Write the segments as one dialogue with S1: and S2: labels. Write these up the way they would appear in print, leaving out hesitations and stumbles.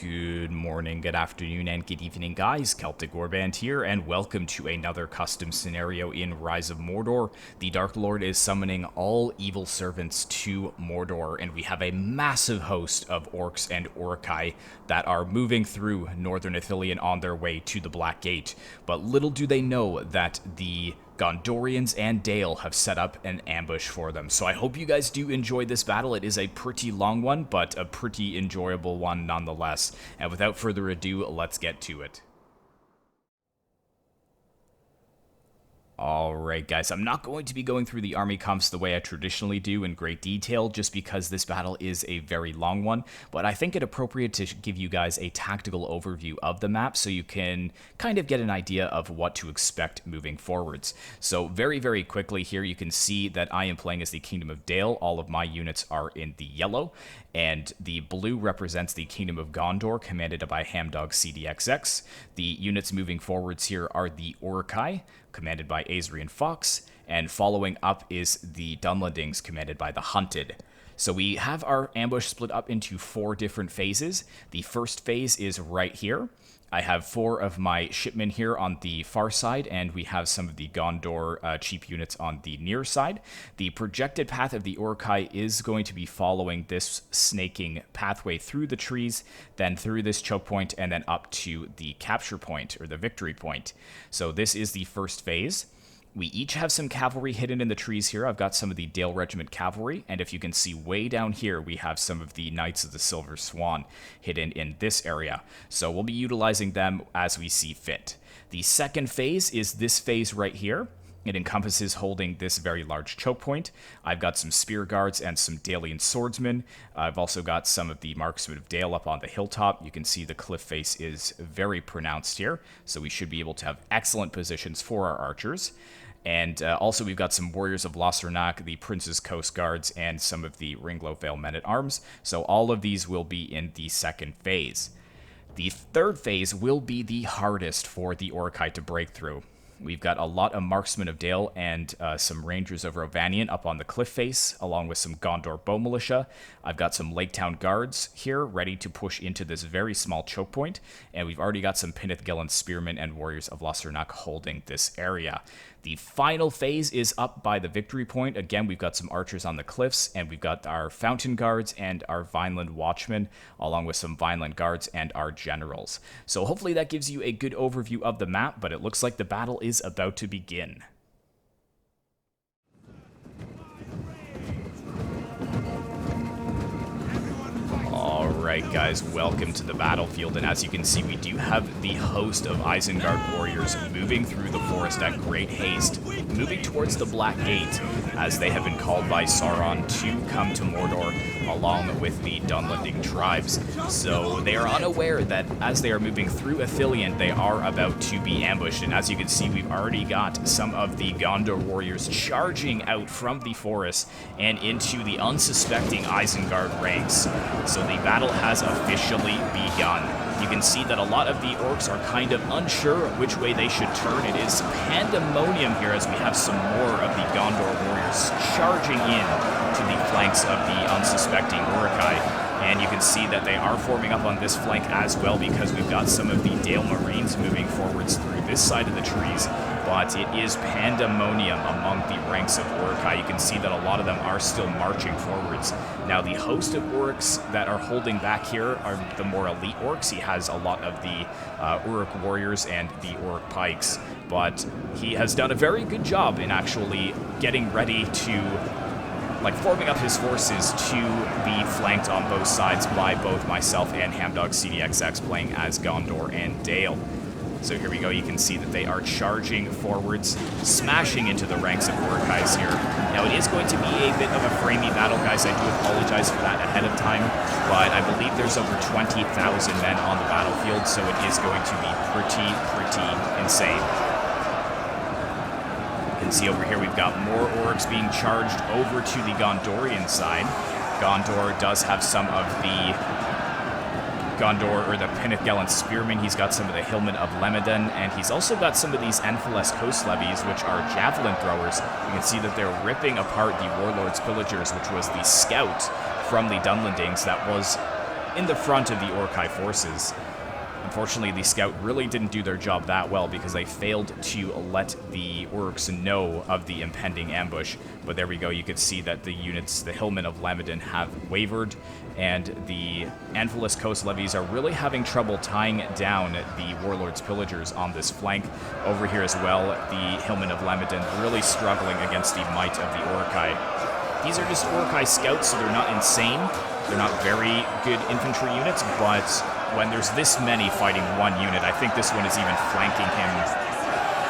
S1: Good morning, good afternoon, and good evening, guys. Celtic Warband here, and welcome to another custom scenario in Rise of Mordor. The Dark Lord is summoning all evil servants to Mordor, and we have a massive host of orcs and Uruk-Hai that are moving through northern Ithilien on their way to the Black Gate. But little do they know that the Gondorians and Dale have set up an ambush for them. So I hope you guys do enjoy this battle. It is a pretty long one, but a pretty enjoyable one nonetheless. And without further ado, let's get to it. Alright guys, I'm not going to be going through the army comps the way I traditionally do in great detail, just because this battle is a very long one, but I think it appropriate to give you guys a tactical overview of the map so you can kind of get an idea of what to expect moving forwards. So very quickly here you can see that I am playing as the Kingdom of Dale. All of my units are in the yellow, and the blue represents the Kingdom of Gondor, commanded by Hamdog CDXX. The units moving forwards here are the Uruk-Hai, commanded by Azrian Fox, and following up is the Dunlendings, commanded by the Hunted. So we have our ambush split up into 4 different phases. The first phase is right here. I have 4 of my shipmen here on the far side, and we have some of the Gondor cheap units on the near side. The projected path of the Uruk-Hai is going to be following this snaking pathway through the trees, then through this choke point, and then up to the capture point, or the victory point. So this is the first phase. We each have some cavalry hidden in the trees here. I've got some of the Dale Regiment cavalry, and if you can see way down here, we have some of the Knights of the Silver Swan hidden in this area. So we'll be utilizing them as we see fit. The second phase is this phase right here. It encompasses holding this very large choke point. I've got some spear guards and some Dalian swordsmen. I've also got some of the marksmen of Dale up on the hilltop. You can see the cliff face is very pronounced here, so we should be able to have excellent positions for our archers. And also we've got some warriors of Lossarnak, the Prince's Coast Guards, and some of the Ringlow Vale Men-at-Arms. So all of these will be in the second phase. The third phase will be the hardest for the Uruk-Hai to break through. We've got a lot of marksmen of Dale and some rangers of Rovanion up on the cliff face, along with some Gondor bow militia. I've got some Lake Town guards here ready to push into this very small choke point, and we've already got some Pynithgillen spearmen and warriors of Lossarnak holding this area. The final phase is up by the victory point. Again, we've got some archers on the cliffs, and we've got our fountain guards and our Vineland watchmen, along with some Vineland guards and our generals. So hopefully that gives you a good overview of the map, but it looks like the battle is about to begin. Alright guys, welcome to the battlefield, and as you can see, we do have the host of Isengard warriors moving through the forest at great haste, moving towards the Black Gate, as they have been called by Sauron to come to Mordor, along with the Dunlending tribes. So they are unaware that as they are moving through Ithilien, they are about to be ambushed, and as you can see, we've already got some of the Gondor warriors charging out from the forest and into the unsuspecting Isengard ranks. So the battle has officially begun. You can see that a lot of the orcs are kind of unsure which way they should turn. It is pandemonium here as we have some more of the Gondor warriors charging in to the flanks of the unsuspecting Uruk-Hai. And you can see that they are forming up on this flank as well, because we've got some of the Dale Marines moving forwards through this side of the trees. But it is pandemonium among the ranks of Uruk-Hai. You can see that a lot of them are still marching forwards. Now, the host of Uruks that are holding back here are the more elite orcs. He has a lot of the Uruk warriors and the Uruk pikes, but he has done a very good job in actually getting ready to, like, forming up his forces to be flanked on both sides by both myself and Hamdog CDXX playing as Gondor and Dale. So here we go, you can see that they are charging forwards, smashing into the ranks of Uruk-Hais here. Now, it is going to be a bit of a framey battle, guys. I do apologize for that ahead of time, but I believe there's over 20,000 men on the battlefield, so it is going to be pretty insane. You can see over here we've got more orcs being charged over to the Gondorian side. Gondor does have some of the Gondor, or the Pynithgillen spearmen. He's got some of the Hillmen of Lemedon, and he's also got some of these Enfiles coast levies, which are javelin throwers. You can see that they're ripping apart the Warlord's pillagers, which was the scout from the Dunlendings that was in the front of the Uruk-Hai forces. Unfortunately, the scout really didn't do their job that well because they failed to let the Uruks know of the impending ambush. But there we go, you could see that the units, the Hillmen of Lamedon, have wavered, and the Anvilus Coast levies are really having trouble tying down the Warlord's Pillagers on this flank. Over here as well, the Hillmen of Lamedon really struggling against the might of the Uruk-Hai. These are just Uruk-Hai scouts, so they're not insane. They're not very good infantry units, but when there's this many fighting one unit, I think this one is even flanking him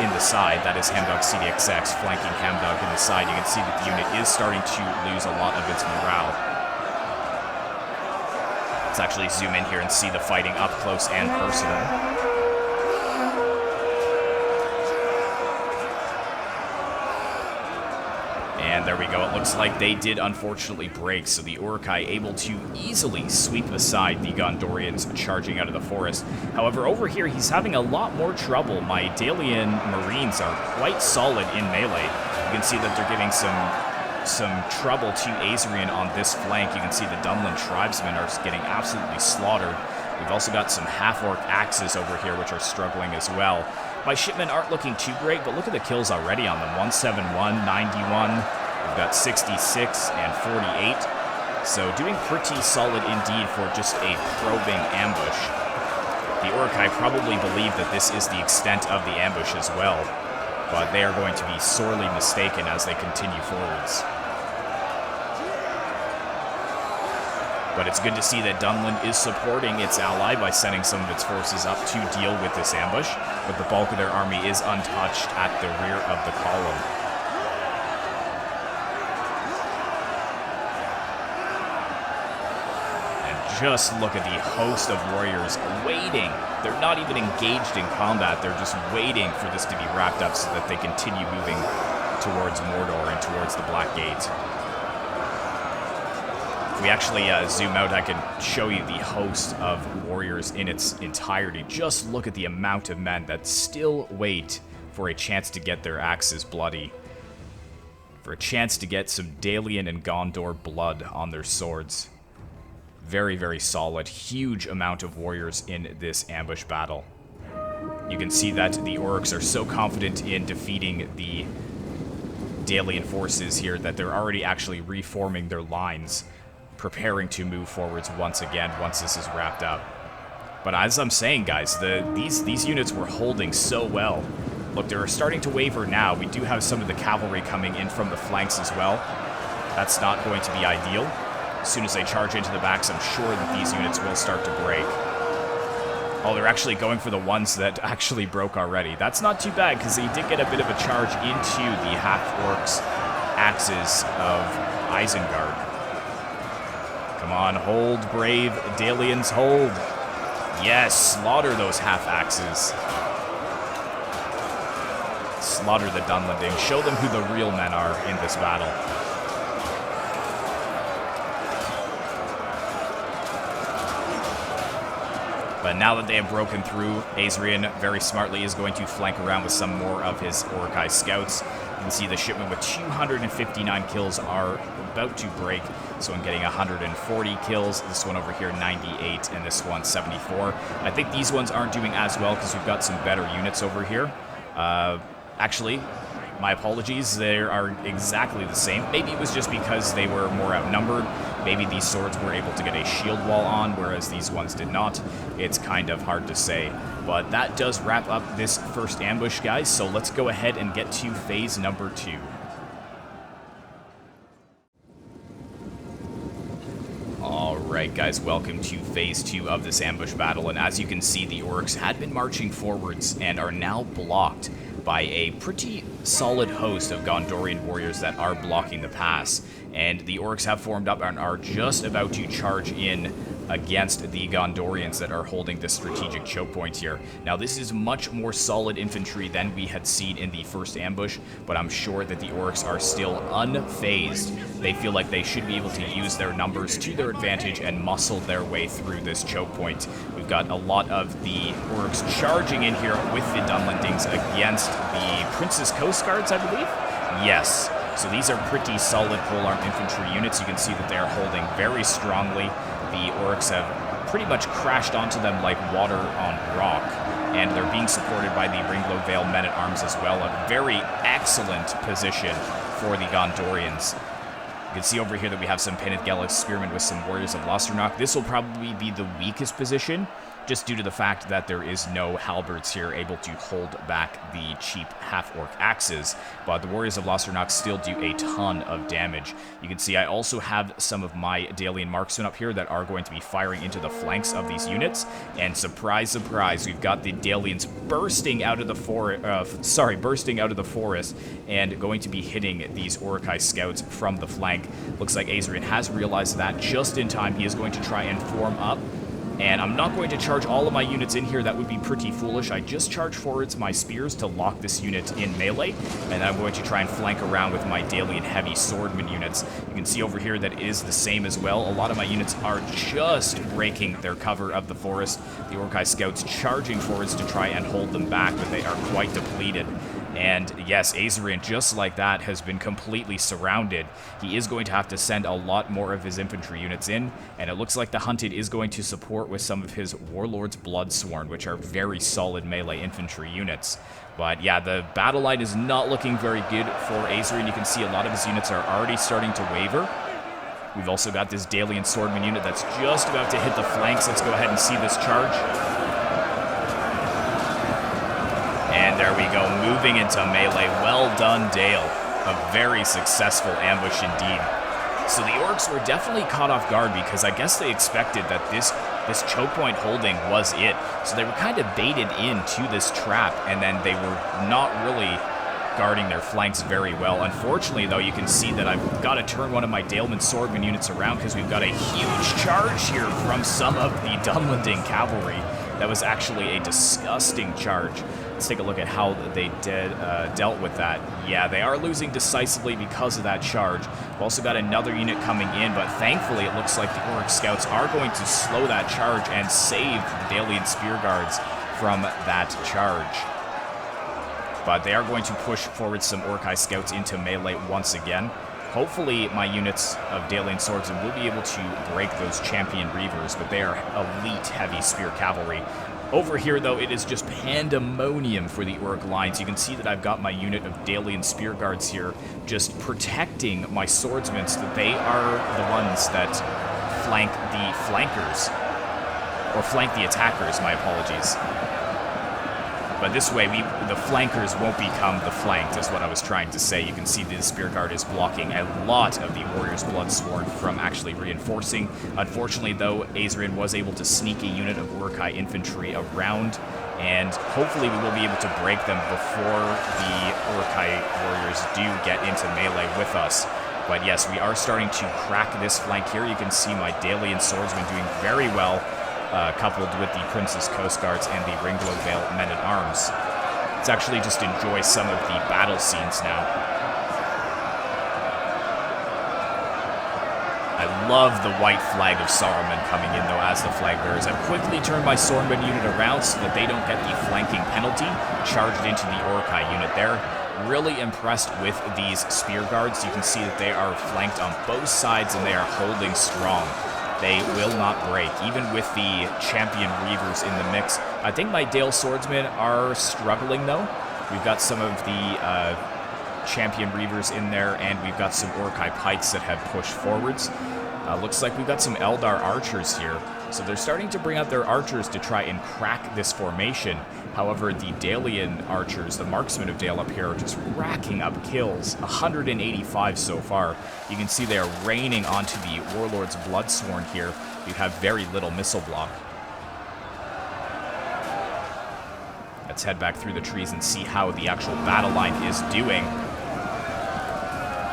S1: in the side. That is Hamdog CDXX flanking Hamdog in the side. You can see that the unit is starting to lose a lot of its morale. Let's actually zoom in here and see the fighting up close and personal. And there we go, it looks like they did unfortunately break, so the Uruk-Hai able to easily sweep aside the Gondorians charging out of the forest. However, over here, he's having a lot more trouble. My Dalian Marines are quite solid in melee. You can see that they're giving some trouble to Azrian on this flank. You can see the Dunlin tribesmen are getting absolutely slaughtered. We've also got some half-orc axes over here, which are struggling as well. My shipmen aren't looking too great, but look at the kills already on them. 171, 91, we've got 66 and 48. So doing pretty solid indeed for just a probing ambush. The Uruk-Hai probably believe that this is the extent of the ambush as well, but they are going to be sorely mistaken as they continue forwards. But it's good to see that Dunlin is supporting its ally by sending some of its forces up to deal with this ambush, but the bulk of their army is untouched at the rear of the column. And just look at the host of warriors waiting. They're not even engaged in combat, they're just waiting for this to be wrapped up so that they continue moving towards Mordor and towards the Black Gate. If we actually zoom out, I can show you the host of warriors in its entirety. Just look at the amount of men that still wait for a chance to get their axes bloody. For a chance to get some Dalian and Gondor blood on their swords. Very, very solid. Huge amount of warriors in this ambush battle. You can see that the Uruks are so confident in defeating the Dalian forces here that they're already actually reforming their lines, preparing to move forwards once again once this is wrapped up. But as I'm saying, guys, these units were holding so well. Look, they're starting to waver now. We do have some of the cavalry coming in from the flanks as well. That's not going to be ideal. As soon as they charge into the backs, I'm sure that these units will start to break. Oh, they're actually going for the ones that actually broke already. That's not too bad, because they did get a bit of a charge into the half-orcs axes of Isengard. Come on, hold, brave Dalians, hold. Yes, slaughter those half-axes. Slaughter the Dunlending. Show them who the real men are in this battle. But now that they have broken through, Azrian very smartly is going to flank around with some more of his Uruk-Hai scouts. You can see the shipment with 259 kills are about to break. This one getting 140 kills, this one over here 98, and this one 74. I think these ones aren't doing as well because we've got some better units over here. Actually, my apologies, they are exactly the same. Maybe it was just because they were more outnumbered. Maybe these swords were able to get a shield wall on, whereas these ones did not. It's kind of hard to say. But that does wrap up this first ambush, guys, so let's go ahead and get to phase number 2. Alright guys, welcome to phase 2 of this ambush battle, and as you can see, the Uruks had been marching forwards and are now blocked by a pretty solid host of Gondorian warriors that are blocking the pass. And the Uruks have formed up and are just about to charge in against the Gondorians that are holding the strategic choke point here. Now, this is much more solid infantry than we had seen in the first ambush, but I'm sure that the Uruks are still unfazed. They feel like they should be able to use their numbers to their advantage and muscle their way through this choke point. We've got a lot of the Uruks charging in here with the Dunlendings against the Prince's Coast Guards, I believe? Yes. So these are pretty solid polearm infantry units. You can see that they are holding very strongly. The Uruks have pretty much crashed onto them like water on rock. And they're being supported by the Ringlow Vale men-at-arms as well. A very excellent position for the Gondorians. You can see over here that we have some Peneth Gaelic spearmen with some warriors of Losternock. This will probably be the weakest position, just due to the fact that there is no halberds here able to hold back the cheap half-orc axes. But the warriors of Losternock still do a ton of damage. You can see I also have some of my Dalian marksmen up here that are going to be firing into the flanks of these units. And surprise, surprise, we've got the Dalians bursting out of the forest and going to be hitting these Uruk-Hai scouts from the flank. Looks like Azrian has realized that just in time. He is going to try and form up. And I'm not going to charge all of my units in here. That would be pretty foolish. I just charge forwards my spears to lock this unit in melee, and I'm going to try and flank around with my Dalian heavy swordman units. You can see over here that it is the same as well. A lot of my units are just breaking their cover of the forest. The Uruk-Hai scouts charging forwards to try and hold them back, but they are quite depleted. And yes, Azrian, just like that, has been completely surrounded. He is going to have to send a lot more of his infantry units in, and it looks like the Hunted is going to support with some of his Warlord's Bloodsworn, which are very solid melee infantry units. But yeah, the battle line is not looking very good for Azrian. You can see a lot of his units are already starting to waver. We've also got this Dalian Swordman unit that's just about to hit the flanks. Let's go ahead and see this charge. And there we go, moving into melee. Well done, Dale. A very successful ambush indeed. So the orcs were definitely caught off guard because I guess they expected that this choke point holding was it. So they were kind of baited into this trap, and then they were not really guarding their flanks very well. Unfortunately, though, you can see that I've got to turn one of my Daleman Swordman units around because we've got a huge charge here from some of the Dunlending cavalry. That was actually a disgusting charge. Let's take a look at how they dealt with that. Yeah, they are losing decisively because of that charge. We've also got another unit coming in, but thankfully it looks like the Uruk scouts are going to slow that charge and save the Dalian Spear Guards from that charge. But they are going to push forward some Uruk-Hai scouts into melee once again. Hopefully my units of Dalian swordsmen will be able to break those champion reavers, but they are elite heavy spear cavalry. Over here, though, it is just pandemonium for the Uruk lines. You can see that I've got my unit of Dalian spear guards here just protecting my swordsmen so that they are the ones that flank the flankers, or flank the attackers, my apologies. But this way, the flankers won't become the flanked, is what I was trying to say. You can see the Spear Guard is blocking a lot of the Warrior's Bloodsworn from actually reinforcing. Unfortunately, though, Azrian was able to sneak a unit of Uruk-Hai infantry around, and hopefully we will be able to break them before the Uruk-Hai warriors do get into melee with us. But yes, we are starting to crack this flank here. You can see my Dalian swordsmen doing very well, coupled with the Prince's Coast Guards and the Ringlow Vale men-at-arms. Let's actually just enjoy some of the battle scenes now. I love the white flag of Saruman coming in, though, as the flag bearers. I've quickly turned my Swordman unit around so that they don't get the flanking penalty, charged into the Uruk-Hai unit there. Really impressed with these Spear Guards. You can see that they are flanked on both sides and they are holding strong. They will not break, even with the champion reavers in the mix. I think my Dale swordsmen are struggling, though. We've got some of the champion reavers in there, and we've got some Uruk-Hai pikes that have pushed forwards. Looks like we've got some Eldar archers here. So they're starting to bring out their archers to try and crack this formation. However, the Dalian archers, the marksmen of Dale up here, are just racking up kills. 185 so far. You can see they are raining onto the Warlord's Bloodsworn here. We have very little missile block. Let's head back through the trees and see how the actual battle line is doing.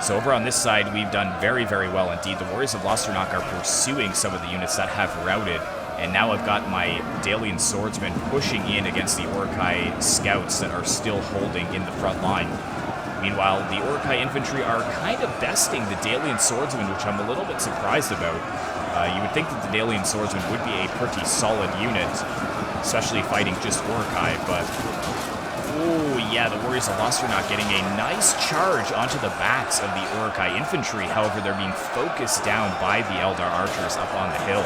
S1: So over on this side, we've done very, very well indeed. The Warriors of Losternock are pursuing some of the units that have routed. And now I've got my Dalian swordsmen pushing in against the Uruk-Hai scouts that are still holding in the front line. Meanwhile, the Uruk-Hai infantry are kind of besting the Dalian swordsmen, which I'm a little bit surprised about. You would think that the Dalian swordsmen would be a pretty solid unit, especially fighting just Uruk-Hai, but... Oh, yeah, the Warriors of Losternock getting a nice charge onto the backs of the Uruk-Hai infantry. However, they're being focused down by the Eldar archers up on the hill.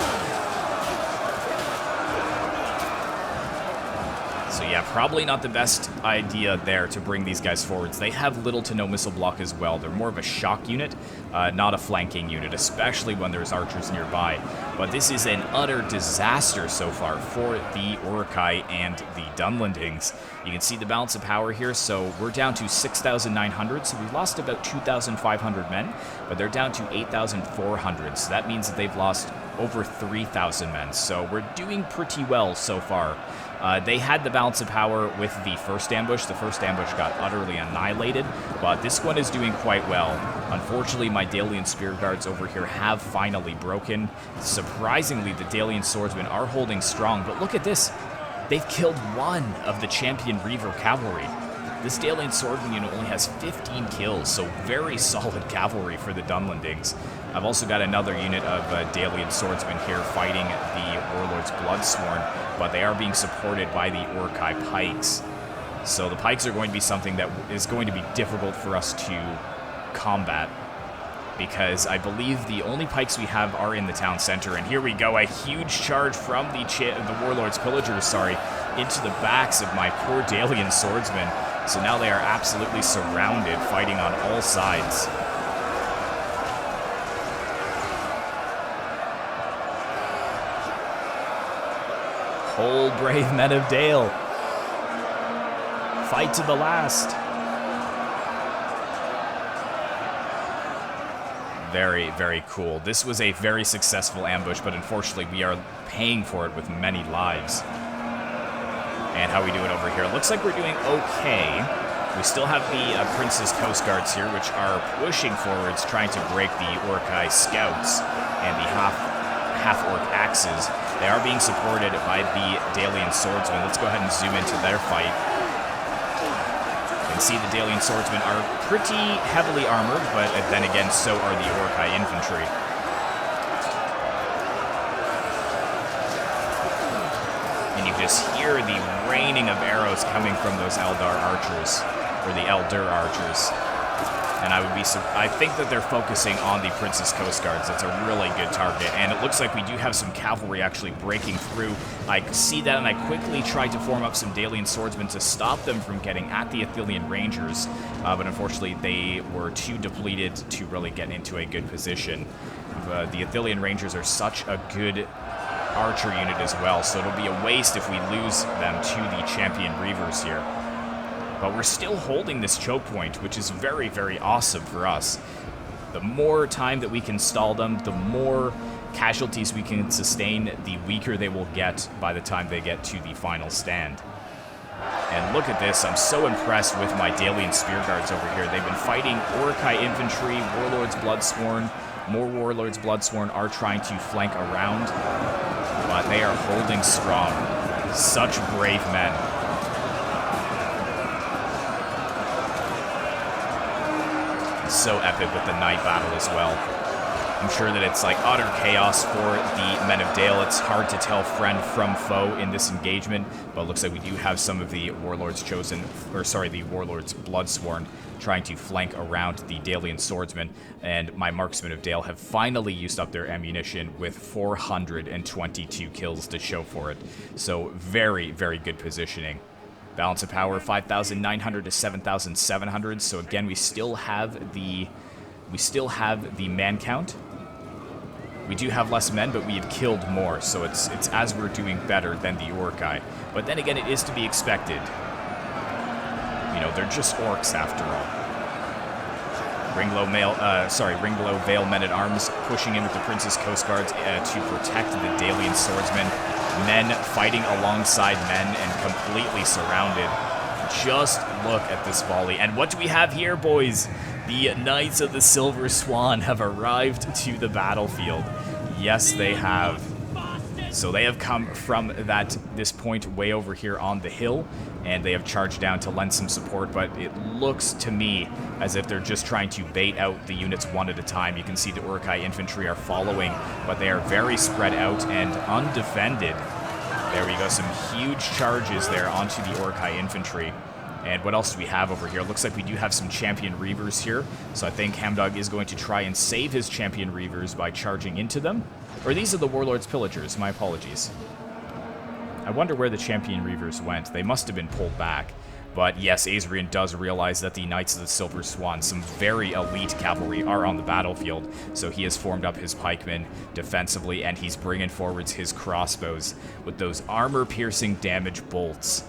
S1: Probably not the best idea there to bring these guys forwards. They have little to no missile block as well. They're more of a shock unit, not a flanking unit, especially when there's archers nearby. But this is an utter disaster so far for the Uruk-Hai and the Dunlendings. You can see the balance of power here, so we're down to 6,900, so we've lost about 2,500 men, but they're down to 8,400, so that means that they've lost over 3,000 men, so we're doing pretty well so far. They had the balance of power with the first ambush. The first ambush got utterly annihilated, but this one is doing quite well. Unfortunately, my Dalian Spear Guards over here have finally broken. Surprisingly, the Dalian Swordsmen are holding strong, but look at this. They've killed one of the Champion Reaver Cavalry. This Dalian Swordsman unit only has 15 kills, so very solid cavalry for the Dunlendings. I've also got another unit of Dalian Swordsmen here fighting the Warlord's Bloodsworn, but they are being supported by the Uruk-Hai Pikes. So the Pikes are going to be something that is going to be difficult for us to combat, because I believe the only pikes we have are in the town center. And here we go, a huge charge from the Warlord's Pillagers, into the backs of my poor Dalian Swordsmen. So now they are absolutely surrounded, fighting on all sides. Hold, brave men of Dale. Fight to the last. Very, very cool. This was a very successful ambush, but unfortunately we are paying for it with many lives. And how we do it over here. Looks like we're doing okay. We still have the Prince's Coast Guards here, which are pushing forwards, trying to break the Uruk-Hai Scouts and the half-orc axes. They are being supported by the Dalian Swordsmen. Let's go ahead and zoom into their fight. You can see the Dalian Swordsmen are pretty heavily armored, but then again, so are the Uruk-Hai infantry. And you just hear the raining of arrows coming from those Eldar archers, or the Eldur archers. And I think that they're focusing on the Prince's Coast Guards. That's a really good target. And it looks like we do have some cavalry actually breaking through. I see that, and I quickly tried to form up some Dalian Swordsmen to stop them from getting at the Ithilien Rangers. But unfortunately, they were too depleted to really get into a good position. The Ithilien Rangers are such a good archer unit as well, so it'll be a waste if we lose them to the Champion Reavers here. But we're still holding this choke point, which is very, very awesome for us. The more time that we can stall them, the more casualties we can sustain, the weaker they will get by the time they get to the final stand. And look at this, I'm so impressed with my Dalian Spear Guards over here. They've been fighting Uruk-Hai infantry, Warlord's Bloodsworn. More Warlord's Bloodsworn are trying to flank around, but they are holding strong. Such brave men. So epic with the night battle as well. I'm sure that it's like utter chaos for the men of Dale. It's hard to tell friend from foe in this engagement, but it looks like we do have some of the Warlord's the Warlord's Bloodsworn trying to flank around the Dalian Swordsmen, and my Marksmen of Dale have finally used up their ammunition with 422 kills to show for it. So very, very good positioning. Balance of power 5,900 to 7,700. So again, we still have the man count. We do have less men, but we have killed more. So it's as we're doing better than the Uruk-Hai. But then again, it is to be expected. You know, they're just orcs after all. Ringlow Vale Men-at-Arms pushing in with the Prince's Coast Guards to protect the Dalian Swordsmen. Men fighting alongside men and completely surrounded. Just look at this volley. And what do we have here, boys? The Knights of the Silver Swan have arrived to the battlefield. Yes, they have. So they have come from this point way over here on the hill, and they have charged down to lend some support, but it looks to me as if they're just trying to bait out the units one at a time. You can see the Uruk-Hai infantry are following, but they are very spread out and undefended. There we go, some huge charges there onto the Uruk-Hai infantry. And what else do we have over here? Looks like we do have some Champion Reavers here, so I think Hamdog is going to try and save his Champion Reavers by charging into them. Or these are the Warlord's Pillagers, my apologies. I wonder where the Champion Reavers went. They must have been pulled back. But yes, Azrian does realize that the Knights of the Silver Swan, some very elite cavalry, are on the battlefield. So he has formed up his pikemen defensively, and he's bringing forwards his crossbows with those armor-piercing damage bolts.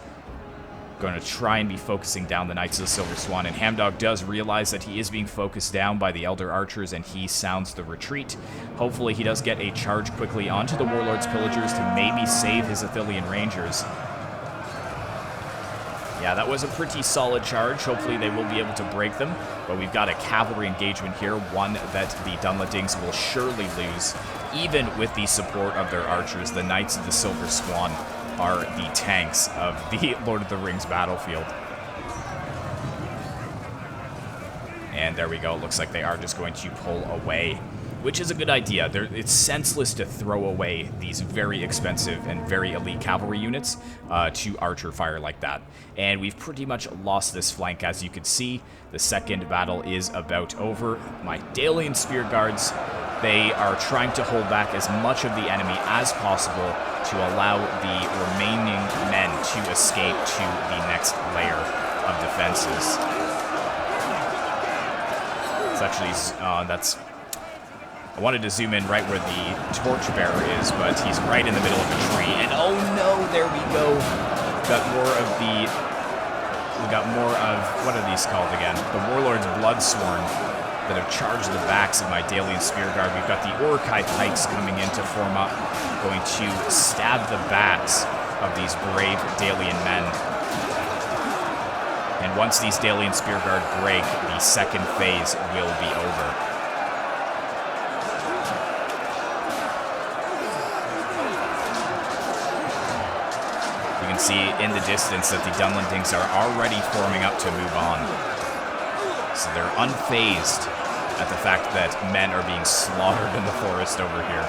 S1: Going to try and be focusing down the Knights of the Silver Swan, and Hamdog does realize that he is being focused down by the Elder Archers, and he sounds the retreat. Hopefully he does get a charge quickly onto the Warlord's Pillagers to maybe save his Ithilien Rangers. Yeah, that was a pretty solid charge. Hopefully they will be able to break them. But we've got a cavalry engagement here, one that the Dunlendings will surely lose. Even with the support of their archers, the Knights of the Silver Swan are the tanks of the Lord of the Rings battlefield. And there we go. It looks like they are just going to pull away, which is a good idea. It's senseless to throw away these very expensive and very elite cavalry units to archer fire like that. And we've pretty much lost this flank, as you can see. The second battle is about over. My Dalian Spear Guards, they are trying to hold back as much of the enemy as possible to allow the remaining men to escape to the next layer of defenses. It's actually, I wanted to zoom in right where the torchbearer is, but he's right in the middle of a tree. And oh no, there we go. We got more of, what are these called again? The Warlord's Bloodsworn that have charged the backs of my Dalian Spear Guard. We've got the Uruk-Hai pikes coming in to form up, going to stab the backs of these brave Dalian men. And once these Dalian Spear Guard break, the second phase will be over. You can see in the distance that the Dunlendings are already forming up to move on. So they're unfazed at the fact that men are being slaughtered in the forest over here.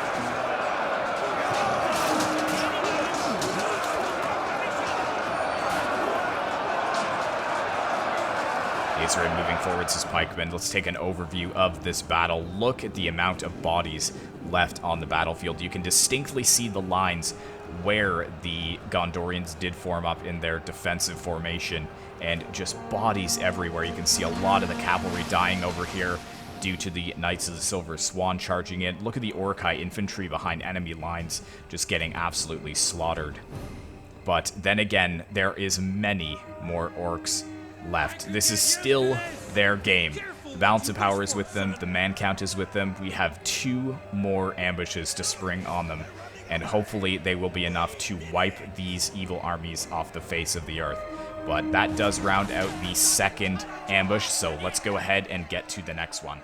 S1: Azrael moving forwards his pikemen. Let's take an overview of this battle. Look at the amount of bodies left on the battlefield. You can distinctly see the lines where the Gondorians did form up in their defensive formation, and just bodies everywhere. You can see a lot of the cavalry dying over here due to the Knights of the Silver Swan charging in. Look at the Uruk-Hai infantry behind enemy lines just getting absolutely slaughtered. But then again, there is many more orcs left. This is still their game. The balance of power is with them. The man count is with them. We have 2 more ambushes to spring on them, and hopefully they will be enough to wipe these evil armies off the face of the earth. But that does round out the second ambush, so let's go ahead and get to the next one.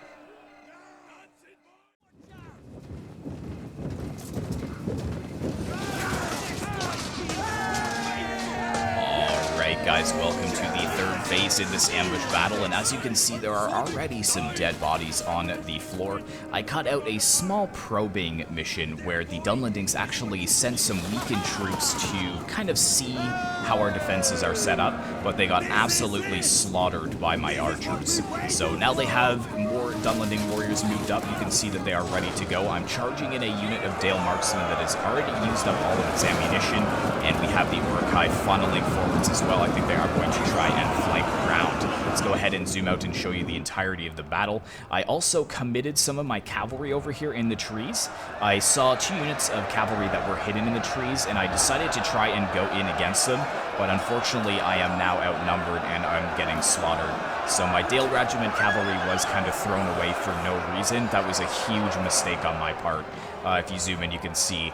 S1: Alright guys, welcome to the third phase in this ambush battle, and as you can see, there are already some dead bodies on the floor. I cut out a small probing mission where the Dunlendings actually sent some weakened troops to kind of see how our defenses are set up, but they got absolutely slaughtered by my archers. So now they have more Dunlending warriors moved up. You can see that they are ready to go. I'm charging in a unit of Dale marksmen that has already used up all of its ammunition, and we have the Uruk-Hai funneling forwards as well. I think they are going to try and flank around. Let's go ahead and zoom out and show you the entirety of the battle. I also committed some of my cavalry over here in the trees. I saw 2 units of cavalry that were hidden in the trees, and I decided to try and go in against them, but unfortunately I am now outnumbered and I'm getting slaughtered. So my Dale Regiment cavalry was kind of thrown away for no reason. That was a huge mistake on my part. If you zoom in, you can see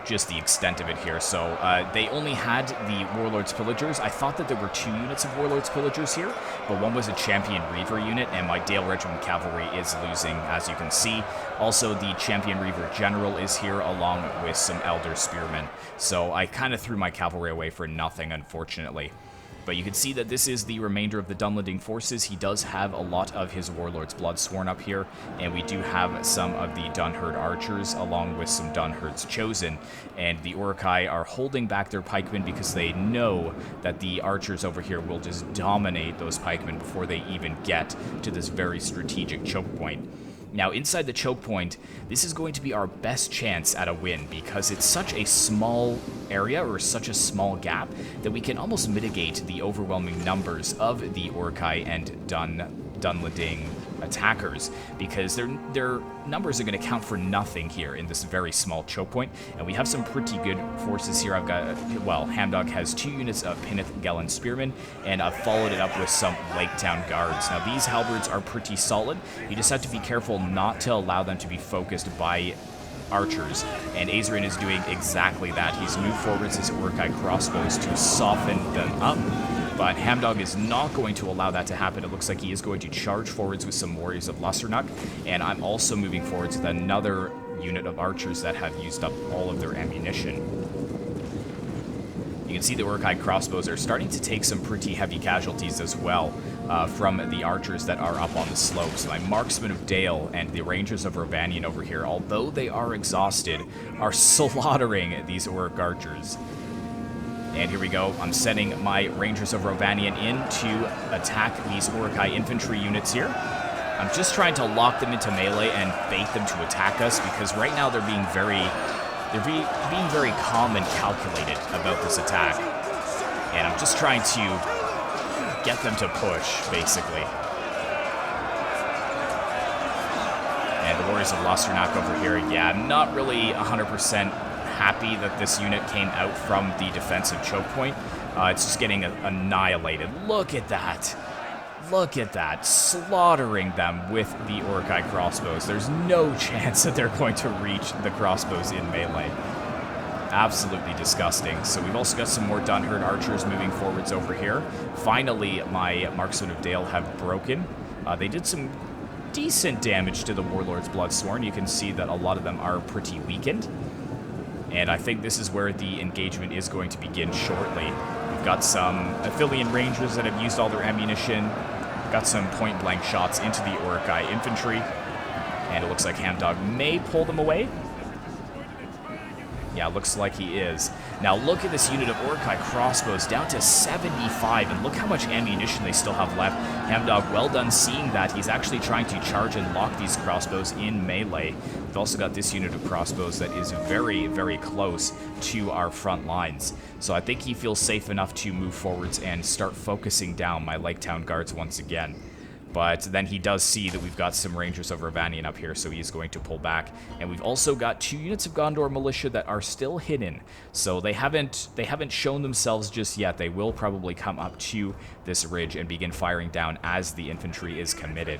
S1: just the extent of it here. So they only had the Warlord's Pillagers. I thought that there were 2 units of Warlord's Pillagers here, but one was a Champion Reaver unit, and my Dale Regiment Cavalry is losing, as you can see. Also, the Champion Reaver General is here, along with some Elder Spearmen. So I kind of threw my cavalry away for nothing, unfortunately. But you can see that this is the remainder of the Dunlending forces. He does have a lot of his Warlord's Bloodsworn up here, and we do have some of the Dunherd Archers, along with some Dunherds Chosen. And the Uruk-Hai are holding back their pikemen because they know that the archers over here will just dominate those pikemen before they even get to this very strategic choke point. Now, inside the choke point, this is going to be our best chance at a win because it's such a small area, or such a small gap, that we can almost mitigate the overwhelming numbers of the Uruk-Hai and Dunlading attackers, because their numbers are going to count for nothing here in this very small choke point. And we have some pretty good forces here. I've got, well, Hamdog has 2 units of Pinnith Gelen Spearmen, and I've followed it up with some Lake Town Guards. Now, these halberds are pretty solid. You just have to be careful not to allow them to be focused by archers, and Azrin is doing exactly that. He's moved forwards his Uruk-Hai crossbows to soften them up, but Hamdog is not going to allow that to happen. It looks like he is going to charge forwards with some warriors of Lussernuk, and I'm also moving forwards with another unit of archers that have used up all of their ammunition. You can see the Uruk-Hai crossbows are starting to take some pretty heavy casualties as well from the archers that are up on the slopes. My marksmen of Dale and the rangers of Rovanion over here, although they are exhausted, are slaughtering these Uruk archers. And here we go. I'm sending my Rangers of Rovanion in to attack these Uruk-Hai infantry units here. I'm just trying to lock them into melee and bait them to attack us, because right now they're being very calm and calculated about this attack. And I'm just trying to get them to push, basically. And the Warriors of Lussernuk over here, yeah, I'm not really 100% happy that this unit came out from the defensive choke point. It's just getting annihilated. Look at that. Look at that. Slaughtering them with the Uruk-Hai crossbows. There's no chance that they're going to reach the crossbows in melee. Absolutely disgusting. So we've also got some more Dunherd archers moving forwards over here. Finally, my Marksmen of Dale have broken. They did some decent damage to the Warlord's Bloodsworn. You can see that a lot of them are pretty weakened. And I think this is where the engagement is going to begin shortly. We've got some Ithilien Rangers that have used all their ammunition. Got some point-blank shots into the Uruk-Hai infantry. And it looks like Hamdog may pull them away. Yeah, looks like he is. Now look at this unit of Uruk-Hai crossbows, down to 75, and look how much ammunition they still have left. Hamdog, well done seeing that. He's actually trying to charge and lock these crossbows in melee. We've also got this unit of crossbows that is very, very close to our front lines. So I think he feels safe enough to move forwards and start focusing down my Lake Town Guards once again. But then he does see that we've got some Rangers of Rovanion up here, so he's going to pull back. And we've also got 2 units of Gondor militia that are still hidden. So they haven't shown themselves just yet. They will probably come up to this ridge and begin firing down as the infantry is committed.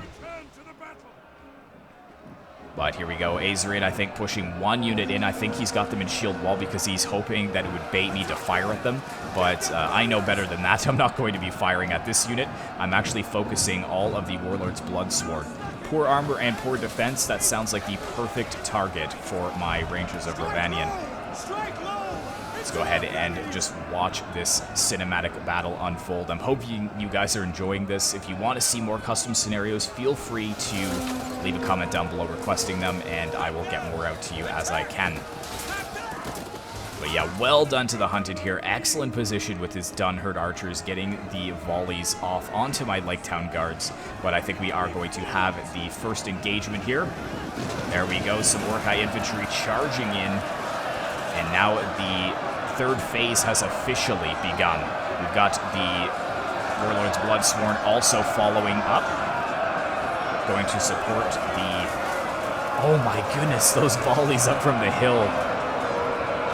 S1: But here we go. Azrin, I think, pushing 1 unit in. I think he's got them in shield wall because he's hoping that it would bait me to fire at them. But I know better than that. I'm not going to be firing at this unit. I'm actually focusing all of the Warlord's Bloodsworn. Poor armor and poor defense. That sounds like the perfect target for my Rangers of Rovanion. Let's go ahead and just watch this cinematic battle unfold. I'm hoping you guys are enjoying this. If you want to see more custom scenarios, feel free to leave a comment down below requesting them, and I will get more out to you as I can. But yeah, well done to the Hunted here. Excellent position with his Dunherd archers, getting the volleys off onto my Lake Town Guards. But I think we are going to have the first engagement here. There we go, some Uruk-Hai infantry charging in. And now the third phase has officially begun. We've got the Warlord's Bloodsworn also following up, going to support the... Oh my goodness, those volleys up from the hill.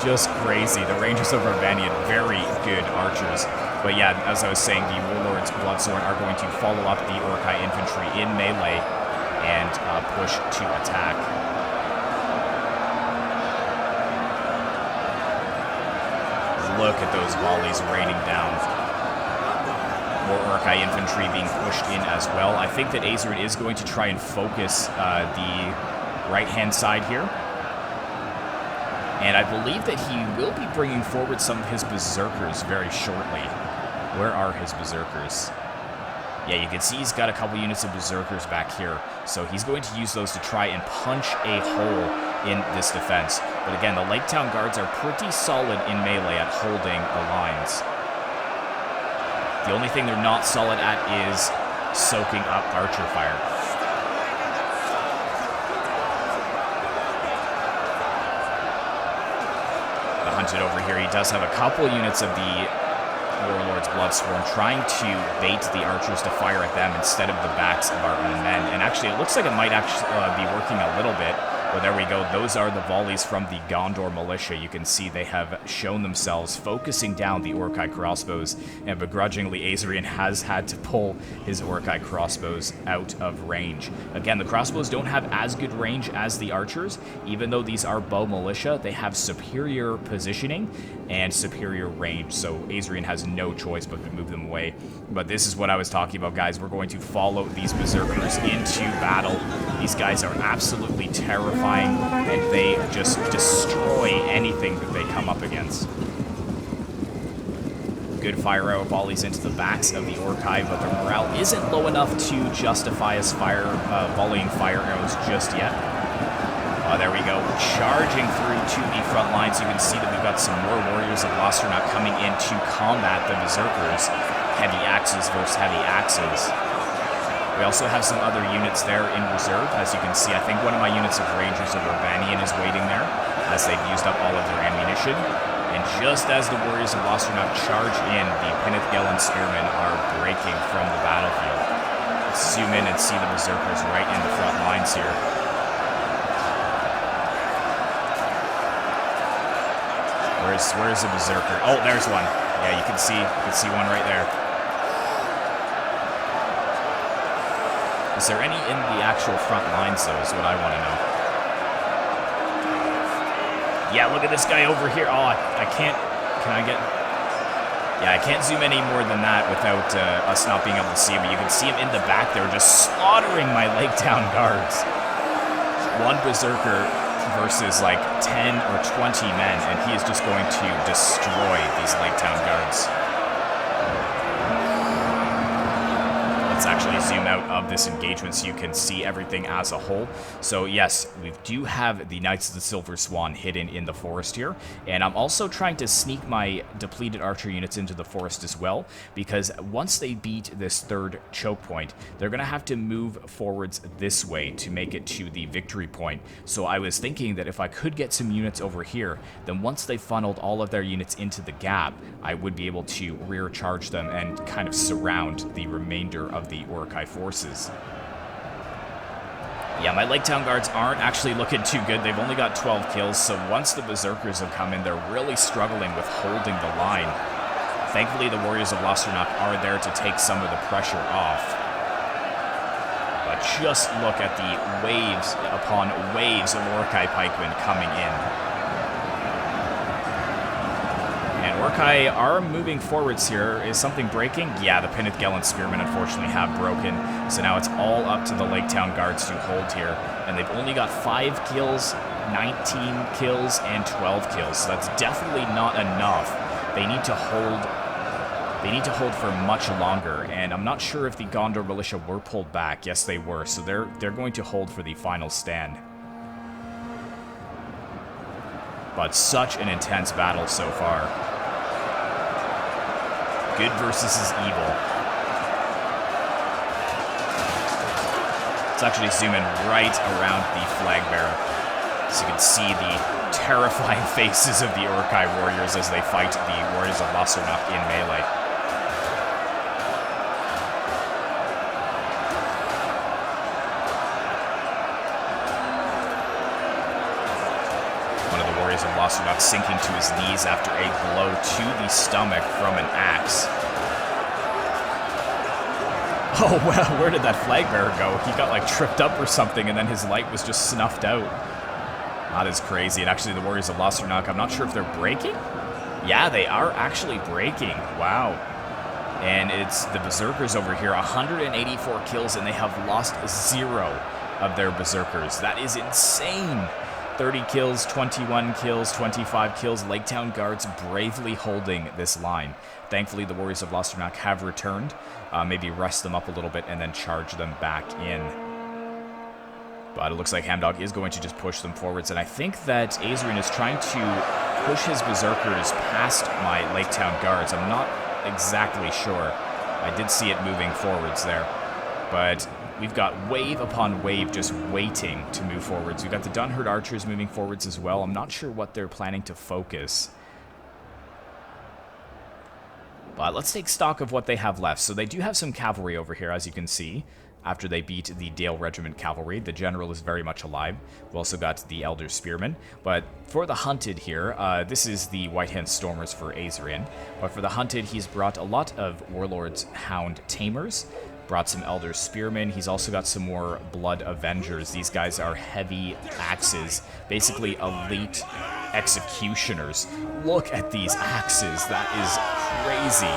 S1: Just crazy. The Rangers of Rovanion, very good archers. But yeah, as I was saying, the Warlord's Bloodsworn are going to follow up the Uruk-Hai infantry in melee and push to attack. Look at those volleys raining down. More Uruk-Hai infantry being pushed in as well. I think that Azrin is going to try and focus the right-hand side here. And I believe that he will be bringing forward some of his Berserkers very shortly. Where are his Berserkers? Yeah, you can see he's got a couple units of Berserkers back here. So he's going to use those to try and punch a hole in this defense. But again, the Lake Town Guards are pretty solid in melee at holding the lines. The only thing they're not solid at is soaking up archer fire. the hunted over here. He does have a couple units of the Warlord's Bloodsworn trying to bait the archers to fire at them instead of the backs of our own men. And actually, it looks like it might actually be working a little bit. Well, there we go. Those are the volleys from the Gondor militia. You can see they have shown themselves focusing down the Uruk-Hai crossbows, and begrudgingly, Ithilien has had to pull his Uruk-Hai crossbows out of range. Again, the crossbows don't have as good range as the archers. Even though these are bow militia, they have superior positioning and superior range, so Ithilien has no choice but to move them away. But this is what I was talking about, guys. We're going to follow these berserkers into battle. These guys are absolutely terrifying, and they just destroy anything that they come up against. Good fire arrow volleys into the backs of the Uruk-Hai, but their morale isn't low enough to justify us volleying fire arrows just yet. Oh, there we go. Charging through to the front lines. You can see that we've got some more warriors of Losternock coming in to combat the berserkers. Heavy axes versus heavy axes. We also have some other units there in reserve. As you can see, I think one of my units of Rangers of Urbanian is waiting there, as they've used up all of their ammunition. And just as the warriors of Losternock charge in, the Pinith-Gellan spearmen are breaking from the battlefield. Let's zoom in and see the berserkers right in the front lines here. Where's the berserker? Oh, there's one. Yeah, you can see one right there. Is there any in the actual front lines, though, is what I want to know. Yeah, look at this guy over here. Oh, I can't... Can I get... Yeah, I can't zoom any more than that without us not being able to see him. But you can see him in the back there just slaughtering my Lake Town guards. One berserker versus like 10 or 20 men, and he is just going to destroy these Lake Town guards. Let's actually zoom out of this engagement so you can see everything as a whole. So yes, we do have the Knights of the Silver Swan hidden in the forest here, and I'm also trying to sneak my depleted archer units into the forest as well, because once they beat this third choke point, they're going to have to move forwards this way to make it to the victory point. So I was thinking that if I could get some units over here, then once they funneled all of their units into the gap, I would be able to rear charge them and kind of surround the remainder of the Uruk-Hai forces. Yeah, my Lake Town guards aren't actually looking too good. They've only got 12 kills, so once the berserkers have come in, they're really struggling with holding the line. Thankfully, the warriors of Losternock are there to take some of the pressure off. But just look at the waves upon waves of Uruk-Hai pikemen coming in. Uruk-Hai are moving forwards here. Is something breaking? Yeah, the Pinith-Gellan spearmen unfortunately have broken. So now it's all up to the Lake Town guards to hold here. And they've only got 5 kills, 19 kills, and 12 kills. So that's definitely not enough. They need to hold. They need to hold for much longer. And I'm not sure if the Gondor militia were pulled back. Yes, they were. So they're going to hold for the final stand. But such an intense battle so far. Good versus evil. Let's actually zoom in right around the flag bearer so you can see the terrifying faces of the Uruk-Hai warriors as they fight the warriors of Losternock in melee. Of Losternock sinking to his knees after a blow to the stomach from an axe. Oh, well, where did that flag bearer go? He got like tripped up or something, and then his light was just snuffed out. That is crazy. And actually, the warriors of Losternock, I'm not sure if they're breaking. Yeah, they are actually breaking. Wow. And it's the berserkers over here, 184 kills, and they have lost 0 of their berserkers. That is insane. 30 kills, 21 kills, 25 kills. Lake Town guards bravely holding this line. Thankfully, the warriors of Losternock have returned. Maybe rest them up a little bit and then charge them back in. But it looks like Hamdog is going to just push them forwards. And I think that Ithilien is trying to push his berserkers past my Lake Town guards. I'm not exactly sure. I did see it moving forwards there. But we've got wave upon wave just waiting to move forwards. We've got the Dunherd archers moving forwards as well. I'm not sure what they're planning to focus. But let's take stock of what they have left. So they do have some cavalry over here, as you can see. After they beat the Dale Regiment cavalry, the general is very much alive. We've also got the Elder Spearmen. But for the hunted here, this is the White Hand Stormers for Azrian. But for the hunted, he's brought a lot of Warlord's Hound Tamers. Brought some Elder Spearmen. He's also got some more Blood Avengers. These guys are heavy axes, basically elite executioners. Look at these axes. That is crazy.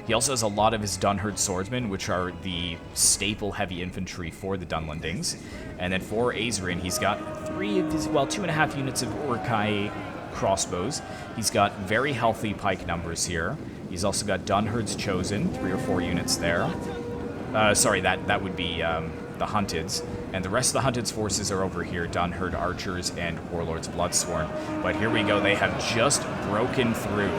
S1: He also has a lot of his Dunherd swordsmen, which are the staple heavy infantry for the Dunlendings. And then for Azrian, he's got 2.5 units of Uruk-Hai crossbows. He's got very healthy pike numbers here. He's also got Dunherd's Chosen, 3 or 4 units there. Sorry, that would be the Hunted's. And the rest of the Hunted's forces are over here, Dunherd Archers and Warlord's Bloodsworn. But here we go, they have just broken through.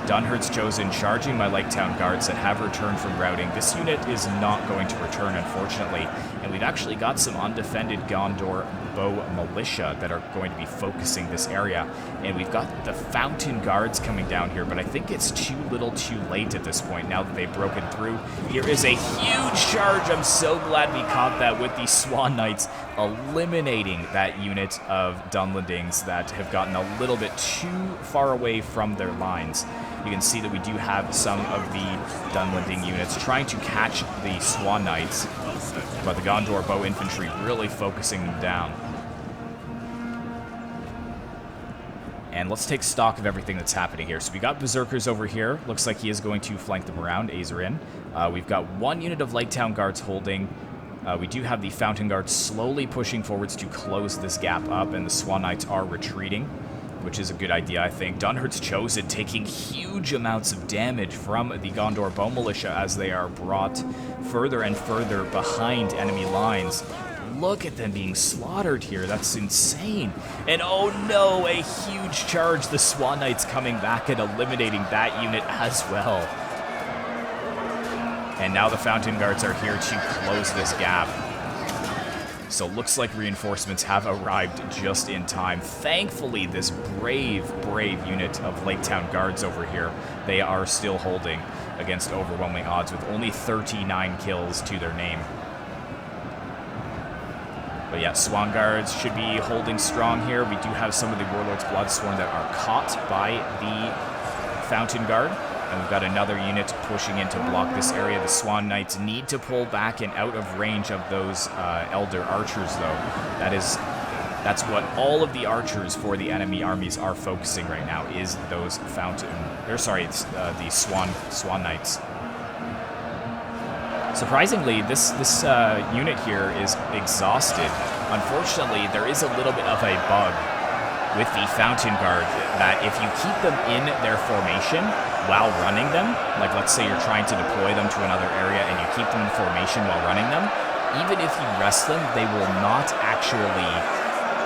S1: Dunherd's Chosen charging my Lake Town Guards that have returned from routing. This unit is not going to return, unfortunately. And we've actually got some undefended Gondor Bow Militia that are going to be focusing this area. And we've got the Fountain Guards coming down here, but I think it's too little too late at this point now that they've broken through. Here is a huge charge. I'm so glad we caught that with the Swan Knights, eliminating that unit of Dunlendings that have gotten a little bit too far away from their lines. You can see that we do have some of the Dunlending units trying to catch the Swan Knights, but the Gondor Bow Infantry really focusing them down. And let's take stock of everything that's happening here. So we got Berserkers over here. Looks like he is going to flank them around, Azrian. We've got 1 unit of Lake Town Guards holding. We do have the Fountain Guards slowly pushing forwards to close this gap up, and the Swan Knights are retreating, which is a good idea, I think. Dunherd's Chosen taking huge amounts of damage from the Gondor Bow Militia as they are brought further and further behind enemy lines. Look at them being slaughtered here. That's insane. And oh no, a huge charge. The Swan Knights coming back and eliminating that unit as well. And now the Fountain Guards are here to close this gap. So looks like reinforcements have arrived just in time. Thankfully, this brave unit of Lake Town Guards over here, they are still holding against overwhelming odds with only 39 kills to their name. But yeah, Swan Guards should be holding strong here. We do have some of the Warlord's Bloodsworn that are caught by the Fountain Guard. And we've got another unit pushing in to block this area. The Swan Knights need to pull back and out of range of those Elder Archers, though. That's what all of the archers for the enemy armies are focusing right now, is those the Swan Knights. Surprisingly, this unit here is exhausted. Unfortunately, there is a little bit of a bug with the Fountain Guard that if you keep them in their formation while running them, like let's say you're trying to deploy them to another area and you keep them in formation while running them, even if you rest them, they will not actually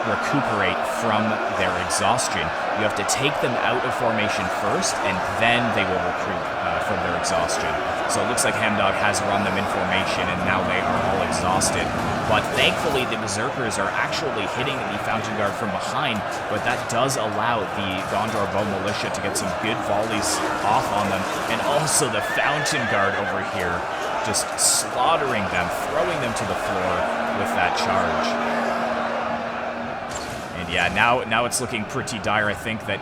S1: recuperate from their exhaustion. You have to take them out of formation first, and then they will recruit from their exhaustion. So it looks like Hamdog has run them in formation, and now they are all exhausted. But thankfully, the Berserkers are actually hitting the Fountain Guard from behind, but that does allow the Gondor Bow Militia to get some good volleys off on them, and also the Fountain Guard over here just slaughtering them, throwing them to the floor with that charge. And yeah, now it's looking pretty dire. I think that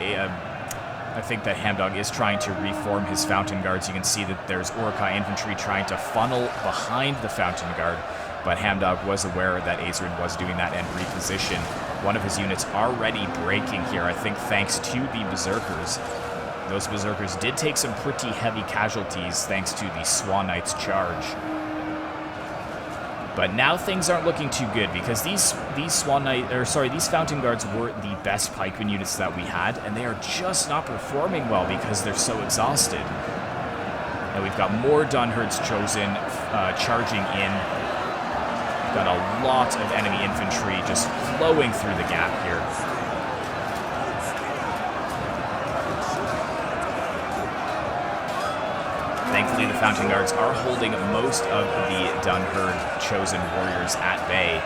S1: Hamdog is trying to reform his Fountain Guards. You can see that there's Uruk-Hai infantry trying to funnel behind the Fountain Guard, but Hamdog was aware that Azrian was doing that and repositioned. One of his units already breaking here, I think thanks to the Berserkers. Those Berserkers did take some pretty heavy casualties thanks to the Swan Knights charge. But now things aren't looking too good, because these Fountain Guards were the best pikeman units that we had, and they are just not performing well because they're so exhausted. And we've got more Dunherd's Chosen charging in. We've got a lot of enemy infantry just flowing through the gap here. Thankfully, the Fountain Guards are holding most of the Dunherd Chosen warriors at bay.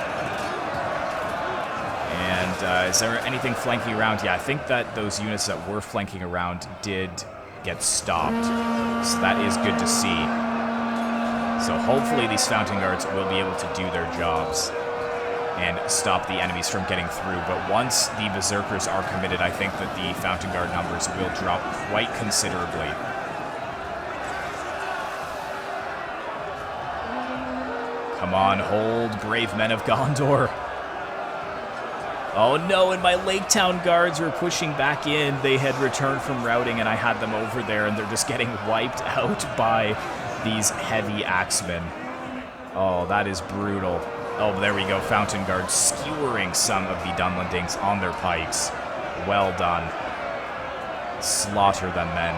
S1: And is there anything flanking around? Yeah, I think that those units that were flanking around did get stopped. So that is good to see. So hopefully these Fountain Guards will be able to do their jobs and stop the enemies from getting through. But once the Berserkers are committed, I think that the Fountain Guard numbers will drop quite considerably. Come on, hold, brave men of Gondor. Oh no, and my Lake Town guards were pushing back in. They had returned from routing, and I had them over there, and they're just getting wiped out by these heavy axemen. Oh, that is brutal. Oh, there we go, Fountain Guards skewering some of the Dunlendings on their pikes. Well done. Slaughter them, men.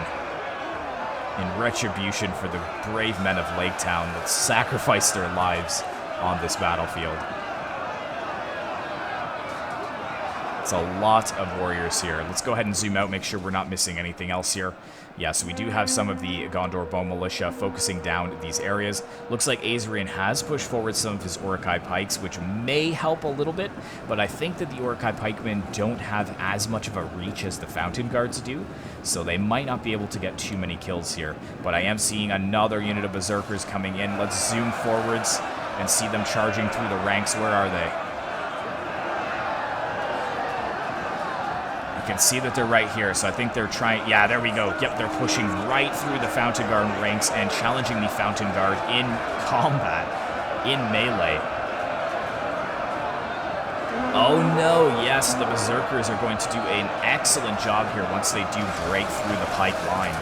S1: In retribution for the brave men of Lake Town that sacrificed their lives on this battlefield. It's a lot of warriors here. Let's go ahead and zoom out, make sure we're not missing anything else here. Yeah, so we do have some of the Gondor Bone Militia focusing down these areas. Looks like Ithilien has pushed forward some of his Uruk-Hai pikes, which may help a little bit, but I think that the Uruk-Hai pikemen don't have as much of a reach as the Fountain Guards do, so they might not be able to get too many kills here. But I am seeing another unit of Berserkers coming in. Let's zoom forwards and see them charging through the ranks. Where are they? You can see that they're right here, so I think they're trying... Yeah, there we go. Yep, they're pushing right through the Fountain Guard ranks and challenging the Fountain Guard in combat, in melee. Oh no, yes, the Berserkers are going to do an excellent job here once they do break through the pike line.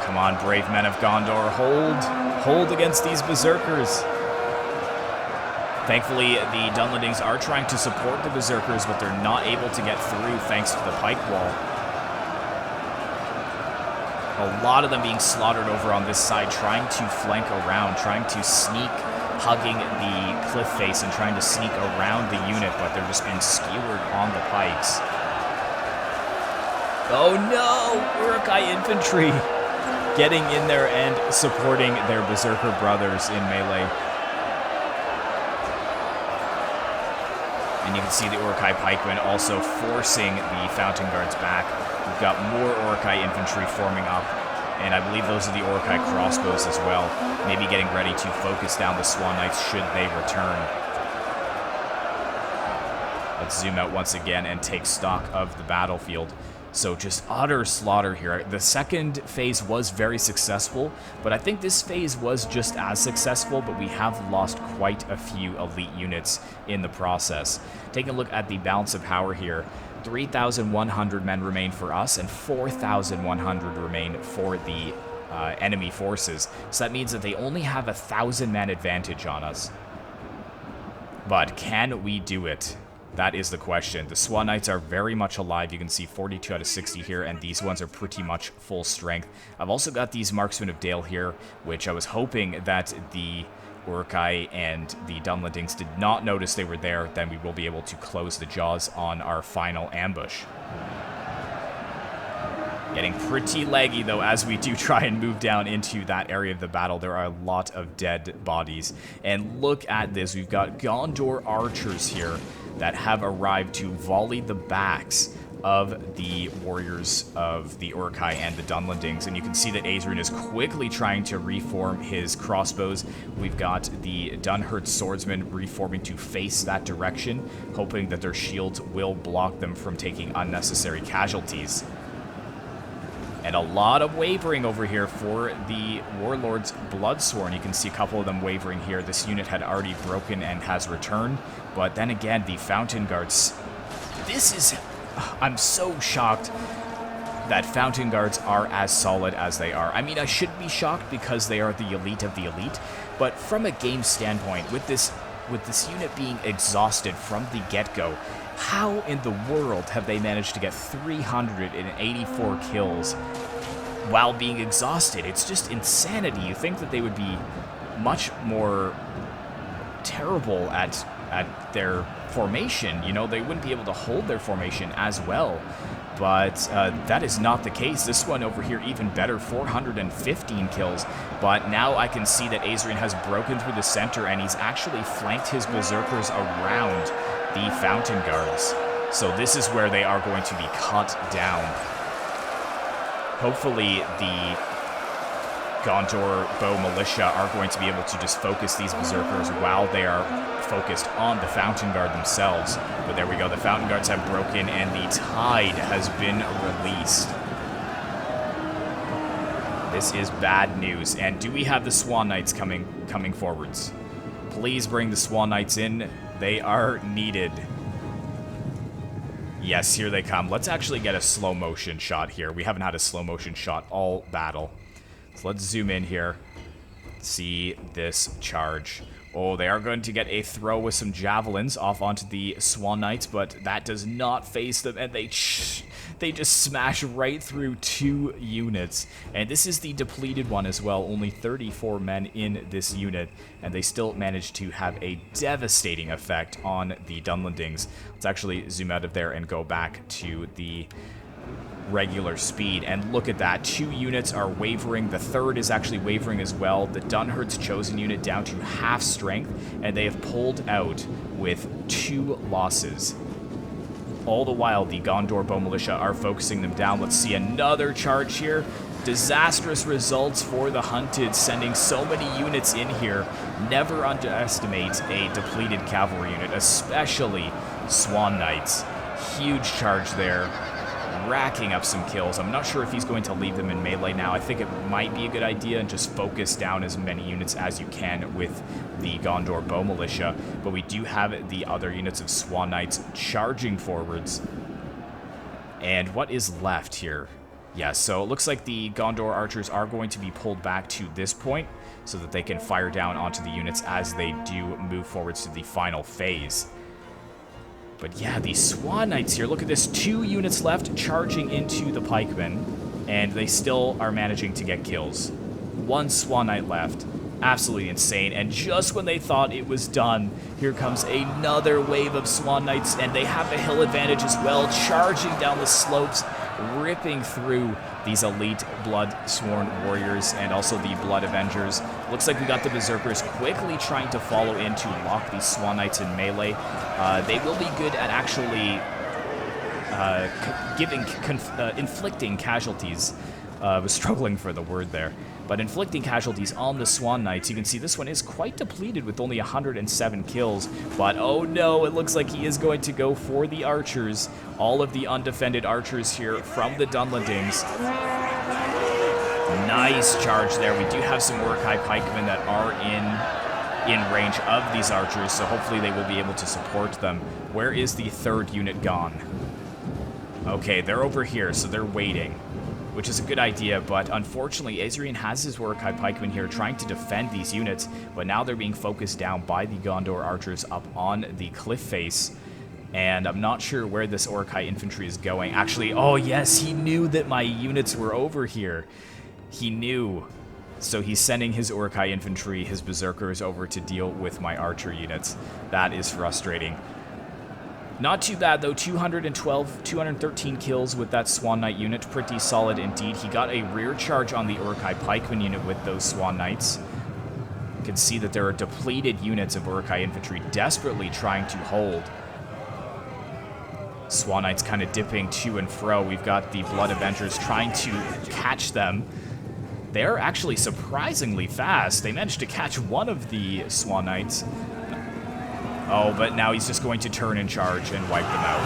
S1: Come on, brave men of Gondor, hold against these Berserkers. Thankfully, the Dunlendings are trying to support the Berserkers, but they're not able to get through thanks to the pike wall. A lot of them being slaughtered over on this side, trying to flank around, trying to sneak, hugging the cliff face and trying to sneak around the unit, but they're just being skewered on the pikes. Oh no! Uruk-Hai infantry getting in there and supporting their Berserker brothers in melee. And you can see the Uruk-Hai pikemen also forcing the Fountain Guards back. We've got more Uruk-Hai infantry forming up, and I believe those are the Uruk-Hai crossbows as well, maybe getting ready to focus down the Swan Knights should they return. Let's zoom out once again and take stock of the battlefield. So just utter slaughter here. The second phase was very successful, but I think this phase was just as successful, but we have lost quite a few elite units in the process. Taking a look at the balance of power here, 3,100 men remain for us and 4,100 remain for the enemy forces. So that means that they only have 1,000 man advantage on us. But can we do it? That is the question. The Swan Knights are very much alive. You can see 42 out of 60 here, and these ones are pretty much full strength. I've also got these Marksmen of Dale here, which I was hoping that the Uruk-Hai and the Dunlendings did not notice they were there. Then we will be able to close the jaws on our final ambush. Getting pretty laggy, though, as we do try and move down into that area of the battle. There are a lot of dead bodies. And look at this. We've got Gondor archers here that have arrived to volley the backs of the warriors of the Uruk-Hai and the Dunlendings. And you can see that Ithilien is quickly trying to reform his crossbows. We've got the Dunhurt swordsmen reforming to face that direction, hoping that their shields will block them from taking unnecessary casualties. And a lot of wavering over here for the Warlords Bloodsworn. You can see a couple of them wavering here. This unit had already broken and has returned. But then again, the Fountain Guards. This is... I'm so shocked that Fountain Guards are as solid as they are. I mean, I should be shocked because they are the elite of the elite. But from a game standpoint, with this unit being exhausted from the get-go, how in the world have they managed to get 384 kills while being exhausted? It's just insanity. You think that they would be much more terrible at their formation. You know, they wouldn't be able to hold their formation as well. But that is not the case. This one over here, even better, 415 kills. But now I can see that Ithilien has broken through the center, and he's actually flanked his Berserkers around the Fountain Guards. So this is where they are going to be cut down. Hopefully the Gondor Bow Militia are going to be able to just focus these Berserkers while they are focused on the Fountain Guard themselves. But there we go, the Fountain Guards have broken and the tide has been released. This is bad news. And do we have the Swan Knights coming forwards? Please bring the Swan Knights in. They are needed. Yes, here they come. Let's actually get a slow motion shot here. We haven't had a slow motion shot all battle. So let's zoom in here. See this charge. Oh, they are going to get a throw with some javelins off onto the Swan Knights, but that does not phase them, and they just smash right through 2 units. And this is the depleted one as well, only 34 men in this unit, and they still manage to have a devastating effect on the Dunlendings. Let's actually zoom out of there and go back to the regular speed, and look at that. 2 units are wavering. The 3rd is actually wavering as well. The Dunherd's chosen unit down to half strength, and they have pulled out with 2 losses. All the while, the Gondor Bow Militia are focusing them down. Let's see another charge here. Disastrous results for the Hunted, sending so many units in here. Never underestimate a depleted cavalry unit, especially Swan Knights. Huge charge there, racking up some kills. I'm not sure if he's going to leave them in melee now. I think it might be a good idea and just focus down as many units as you can with the Gondor Bow Militia. But we do have the other units of Swan Knights charging forwards. And what is left here? Yeah, so it looks like the Gondor archers are going to be pulled back to this point so that they can fire down onto the units as they do move forwards to the final phase. But yeah, the Swan Knights here, look at this, 2 units left charging into the pikemen, and they still are managing to get kills. 1 Swan Knight left. Absolutely insane. And just when they thought it was done, here comes another wave of Swan Knights, and they have the hill advantage as well, charging down the slopes, ripping through these elite blood-sworn warriors and also the Blood Avengers. Looks like we got the Berserkers quickly trying to follow in to lock these Swan Knights in melee. They will be good at actually inflicting casualties. I was struggling for the word there. But inflicting casualties on the Swan Knights. You can see this one is quite depleted with only 107 kills. But oh no, it looks like he is going to go for the archers. All of the undefended archers here from the Dunlendings. Nice charge there. We do have some Uruk-Hai pikemen that are in range of these archers, so hopefully they will be able to support them. Where is the 3rd unit gone? Okay, they're over here, so they're waiting, which is a good idea, but unfortunately, Ithilien has his Uruk-Hai pikemen here trying to defend these units, but now they're being focused down by the Gondor archers up on the cliff face, and I'm not sure where this Uruk-Hai infantry is going. Actually, oh yes, he knew that my units were over here. He knew. So he's sending his Uruk-Hai infantry, his berserkers, over to deal with my archer units. That is frustrating. Not too bad, though. 213 kills with that Swan Knight unit. Pretty solid indeed. He got a rear charge on the Uruk-Hai pikeman unit with those Swan Knights. You can see that there are depleted units of Uruk-Hai infantry desperately trying to hold. Swan Knights kind of dipping to and fro. We've got the Blood Avengers trying to catch them. They're actually surprisingly fast. They managed to catch one of the Swan Knights. Oh, but now he's just going to turn and charge and wipe them out.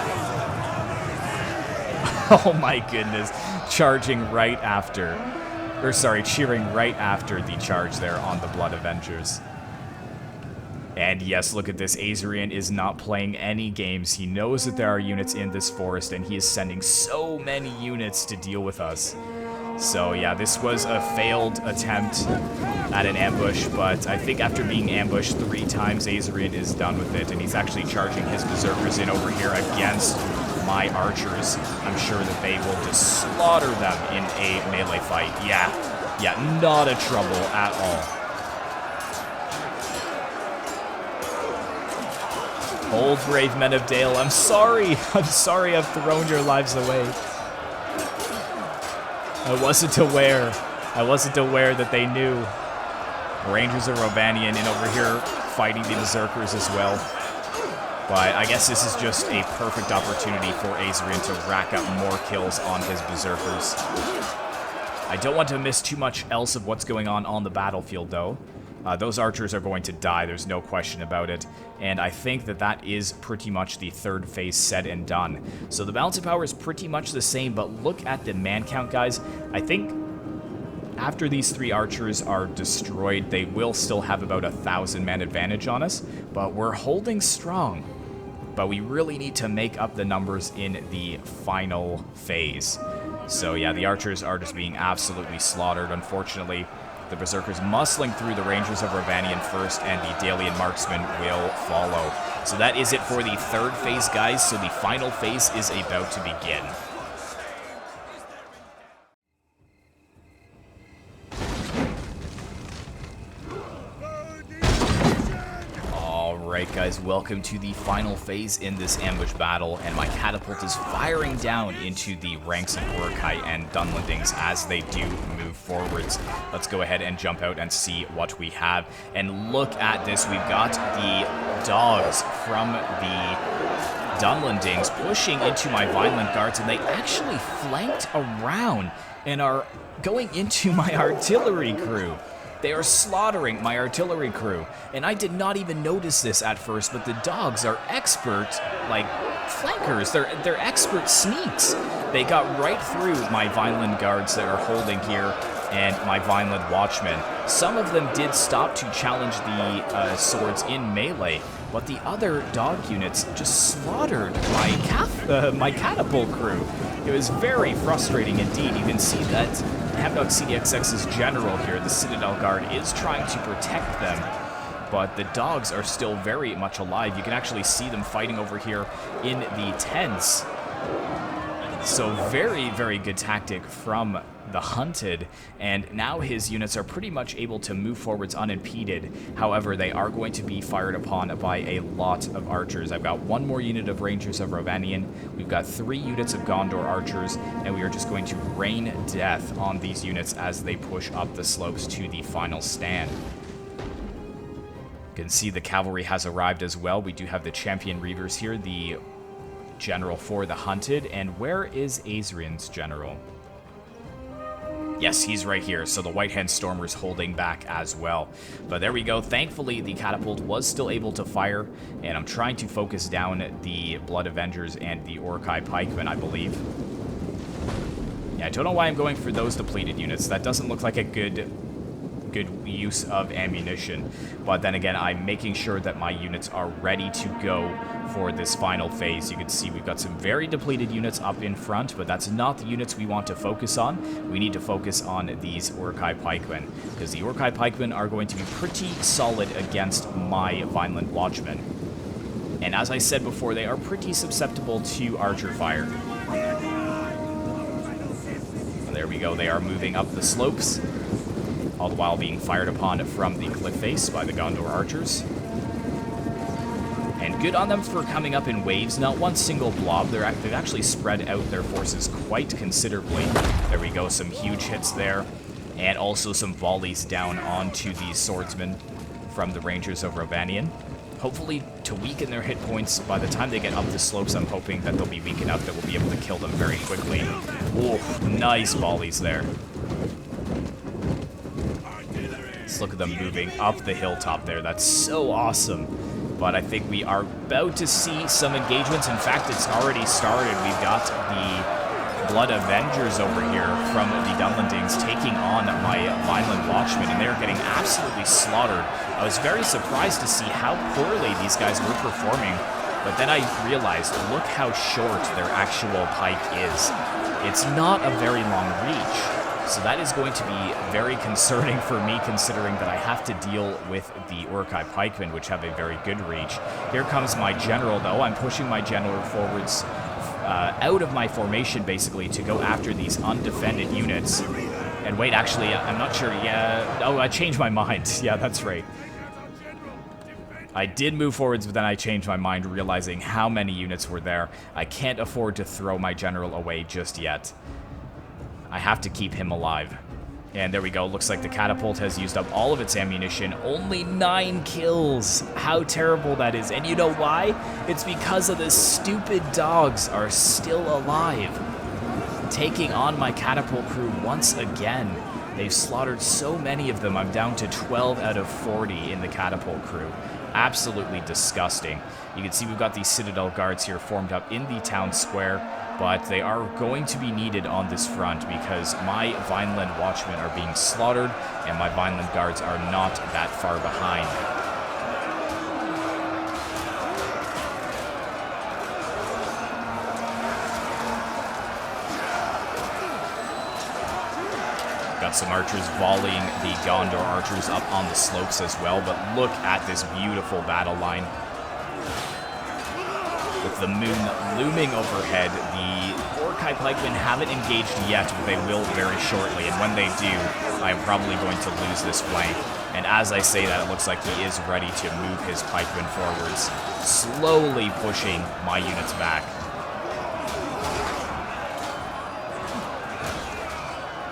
S1: Oh my goodness. Charging right after. Or sorry, cheering right after the charge there on the Blood Avengers. And yes, look at this. Ithilien is not playing any games. He knows that there are units in this forest, and he is sending so many units to deal with us. So yeah, this was a failed attempt at an ambush, but I think after being ambushed 3 times, Ithilien is done with it, and he's actually charging his berserkers in over here against my archers. I'm sure that they will just slaughter them in a melee fight. Yeah, not a trouble at all. Hold, brave men of Dale. I'm sorry I've thrown your lives away. I wasn't aware that they knew. Rangers of Rovanian in over here fighting the berserkers as well. But I guess this is just a perfect opportunity for Azrian to rack up more kills on his berserkers. I don't want to miss too much else of what's going on the battlefield, though. Those archers are going to die, there's no question about it. And I think that that is pretty much the third phase said and done. So the balance of power is pretty much the same, but look at the man count, guys. I think after these 3 archers are destroyed, they will still have about 1,000 man advantage on us. But we're holding strong. But we really need to make up the numbers in the final phase. So yeah, the archers are just being absolutely slaughtered, unfortunately. The berserkers muscling through the rangers of Ravanian first, and the Dalian marksmen will follow. So that is it for the third phase, guys. So the final phase is about to begin. Alright guys, welcome to the final phase in this ambush battle, and my catapult is firing down into the ranks of Uruk-Hai and Dunlendings as they do move forwards. Let's go ahead and jump out and see what we have. And look at this, we've got the dogs from the Dunlendings pushing into my Vineland guards, and they actually flanked around and are going into my artillery crew. They are slaughtering my artillery crew, and I did not even notice this at first, but the dogs are expert, like, flankers. They're expert sneaks. They got right through my Vineland guards that are holding here and my Vineland watchmen. Some of them did stop to challenge the swords in melee, but the other dog units just slaughtered my catapult crew. It was very frustrating indeed. You can see that Hamdog CDXX's general here, the Citadel Guard, is trying to protect them, but the dogs are still very much alive. You can actually see them fighting over here in the tents. So very, very good tactic from the Hunted, and now his units are pretty much able to move forwards unimpeded. However, they are going to be fired upon by a lot of archers. I've got 1 more unit of Rangers of Ravanian, we've got 3 units of Gondor archers, and we are just going to rain death on these units as they push up the slopes to the final stand. You can see the cavalry has arrived as well. We do have the Champion Reavers here, the general for the Hunted, and where is Azrian's general? Yes, he's right here, so the White Hand Stormer's holding back as well. But there we go. Thankfully, the catapult was still able to fire, and I'm trying to focus down the Blood Avengers and the Uruk-Hai Pikemen, I believe. Yeah, I don't know why I'm going for those depleted units. That doesn't look like a good use of ammunition, but then again, I'm making sure that my units are ready to go for this final phase. You can see we've got some very depleted units up in front, but that's not the units we want to focus on. We need to focus on these Uruk-Hai Pikemen, because the Uruk-Hai Pikemen are going to be pretty solid against my Vineland Watchmen. And as I said before, they are pretty susceptible to archer fire. And there we go, they are moving up the slopes, all the while being fired upon from the cliff face by the Gondor archers. And good on them for coming up in waves, not one single blob. They've actually spread out their forces quite considerably. There we go, some huge hits there, and also some volleys down onto the swordsmen from the Rangers of Ravanian. Hopefully to weaken their hit points. By the time they get up the slopes, I'm hoping that they'll be weak enough that we'll be able to kill them very quickly. Oh, nice volleys there. Look at them moving up the hilltop there. That's so awesome. But I think we are about to see some engagements. In fact, it's already started. We've got the Blood Avengers over here from the Dunlendings taking on my Vineland Watchmen, and they're getting absolutely slaughtered. I was very surprised to see how poorly these guys were performing, but then I realized, look how short their actual pike is. It's not a very long reach. So that is going to be very concerning for me, considering that I have to deal with the Uruk-Hai Pikemen, which have a very good reach. Here comes my general, though. I'm pushing my general forwards out of my formation, basically, to go after these undefended units. And wait, actually, I'm not sure. Yeah. Oh, I changed my mind. Yeah, that's right. I did move forwards, but then I changed my mind, realizing how many units were there. I can't afford to throw my general away just yet. I have to keep him alive. And there we go. Looks like the catapult has used up all of its ammunition. Only 9 kills. How terrible that is. And you know why? It's because of the stupid dogs are still alive. Taking on my catapult crew once again. They've slaughtered so many of them. I'm down to 12 out of 40 in the catapult crew. Absolutely disgusting. You can see we've got these Citadel guards here formed up in the town square. But they are going to be needed on this front because my Vineland watchmen are being slaughtered and my Vineland guards are not that far behind. Got some archers volleying the Gondor archers up on the slopes as well, but look at this beautiful battle line. With the moon looming overhead, the Uruk-Hai pikemen haven't engaged yet, but they will very shortly. And when they do, I am probably going to lose this flank. And as I say that, it looks like he is ready to move his pikemen forwards, slowly pushing my units back.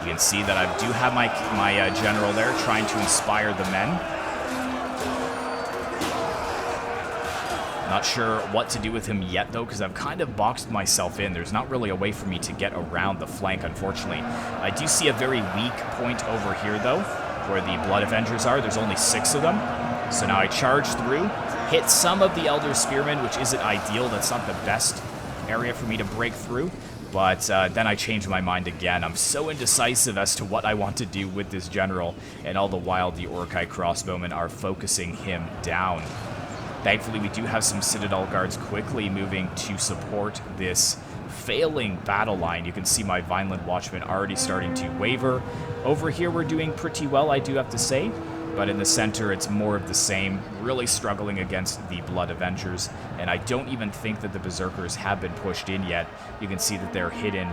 S1: You can see that I do have my general there trying to inspire the men. Not sure what to do with him yet, though, because I've kind of boxed myself in. There's not really a way for me to get around the flank, unfortunately. I do see a very weak point over here, though, where the Blood Avengers are. There's only 6 of them. So now I charge through, hit some of the Elder Spearmen, which isn't ideal. That's not the best area for me to break through. But then I change my mind again. I'm so indecisive as to what I want to do with this general, and all the while the Uruk-Hai crossbowmen are focusing him down. Thankfully, we do have some Citadel guards quickly moving to support this failing battle line. You can see my Vineland watchmen already starting to waver. Over here, we're doing pretty well, I do have to say. But in the center, it's more of the same, really struggling against the Blood Avengers. And I don't even think that the Berserkers have been pushed in yet. You can see that they're hidden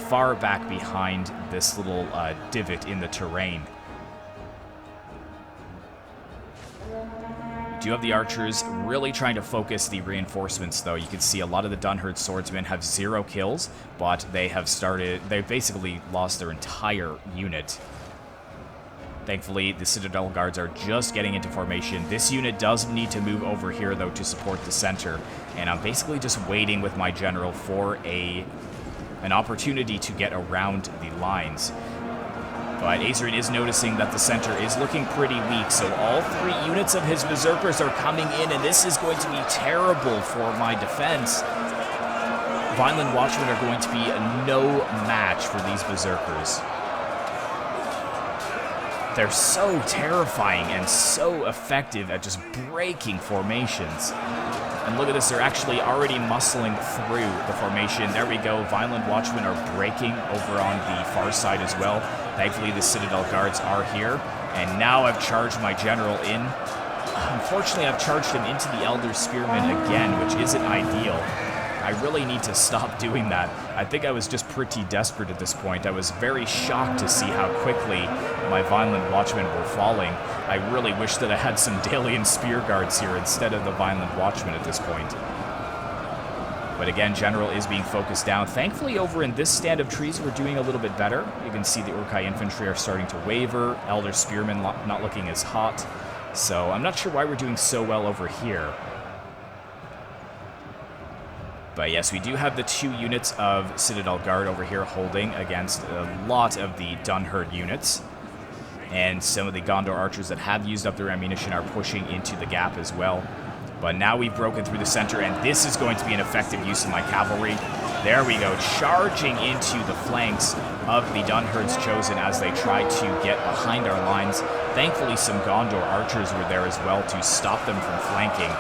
S1: far back behind this little divot in the terrain. Do have the archers really trying to focus the reinforcements, though. You can see a lot of the Dunherd swordsmen have 0 kills, but they've basically lost their entire unit. Thankfully, the Citadel guards are just getting into formation. This unit does need to move over here, though, to support the center, and I'm basically just waiting with my general for an opportunity to get around the lines. But Azerin is noticing that the center is looking pretty weak, so all 3 units of his Berserkers are coming in, and this is going to be terrible for my defense. Vineland Watchmen are going to be no match for these Berserkers. They're so terrifying and so effective at just breaking formations. And look at this, they're actually already muscling through the formation. There we go, Vineland Watchmen are breaking over on the far side as well. Thankfully, the Citadel guards are here. And now I've charged my general in. Unfortunately, I've charged him into the Elder Spearmen again, which isn't ideal. I really need to stop doing that. I think I was just pretty desperate at this point. I was very shocked to see how quickly my Vineland Watchmen were falling. I really wish that I had some Dalian Spear Guards here instead of the Vineland Watchmen at this point. But again, General is being focused down. Thankfully, over in this stand of trees, we're doing a little bit better. You can see the Uruk-Hai infantry are starting to waver. Elder Spearmen not looking as hot. So I'm not sure why we're doing so well over here. But yes, we do have the 2 units of Citadel Guard over here holding against a lot of the Dunherd units. And some of the Gondor archers that have used up their ammunition are pushing into the gap as well. But now we've broken through the center, and this is going to be an effective use of my cavalry. There we go, charging into the flanks of the Dunherds Chosen as they try to get behind our lines. Thankfully, some Gondor archers were there as well to stop them from flanking.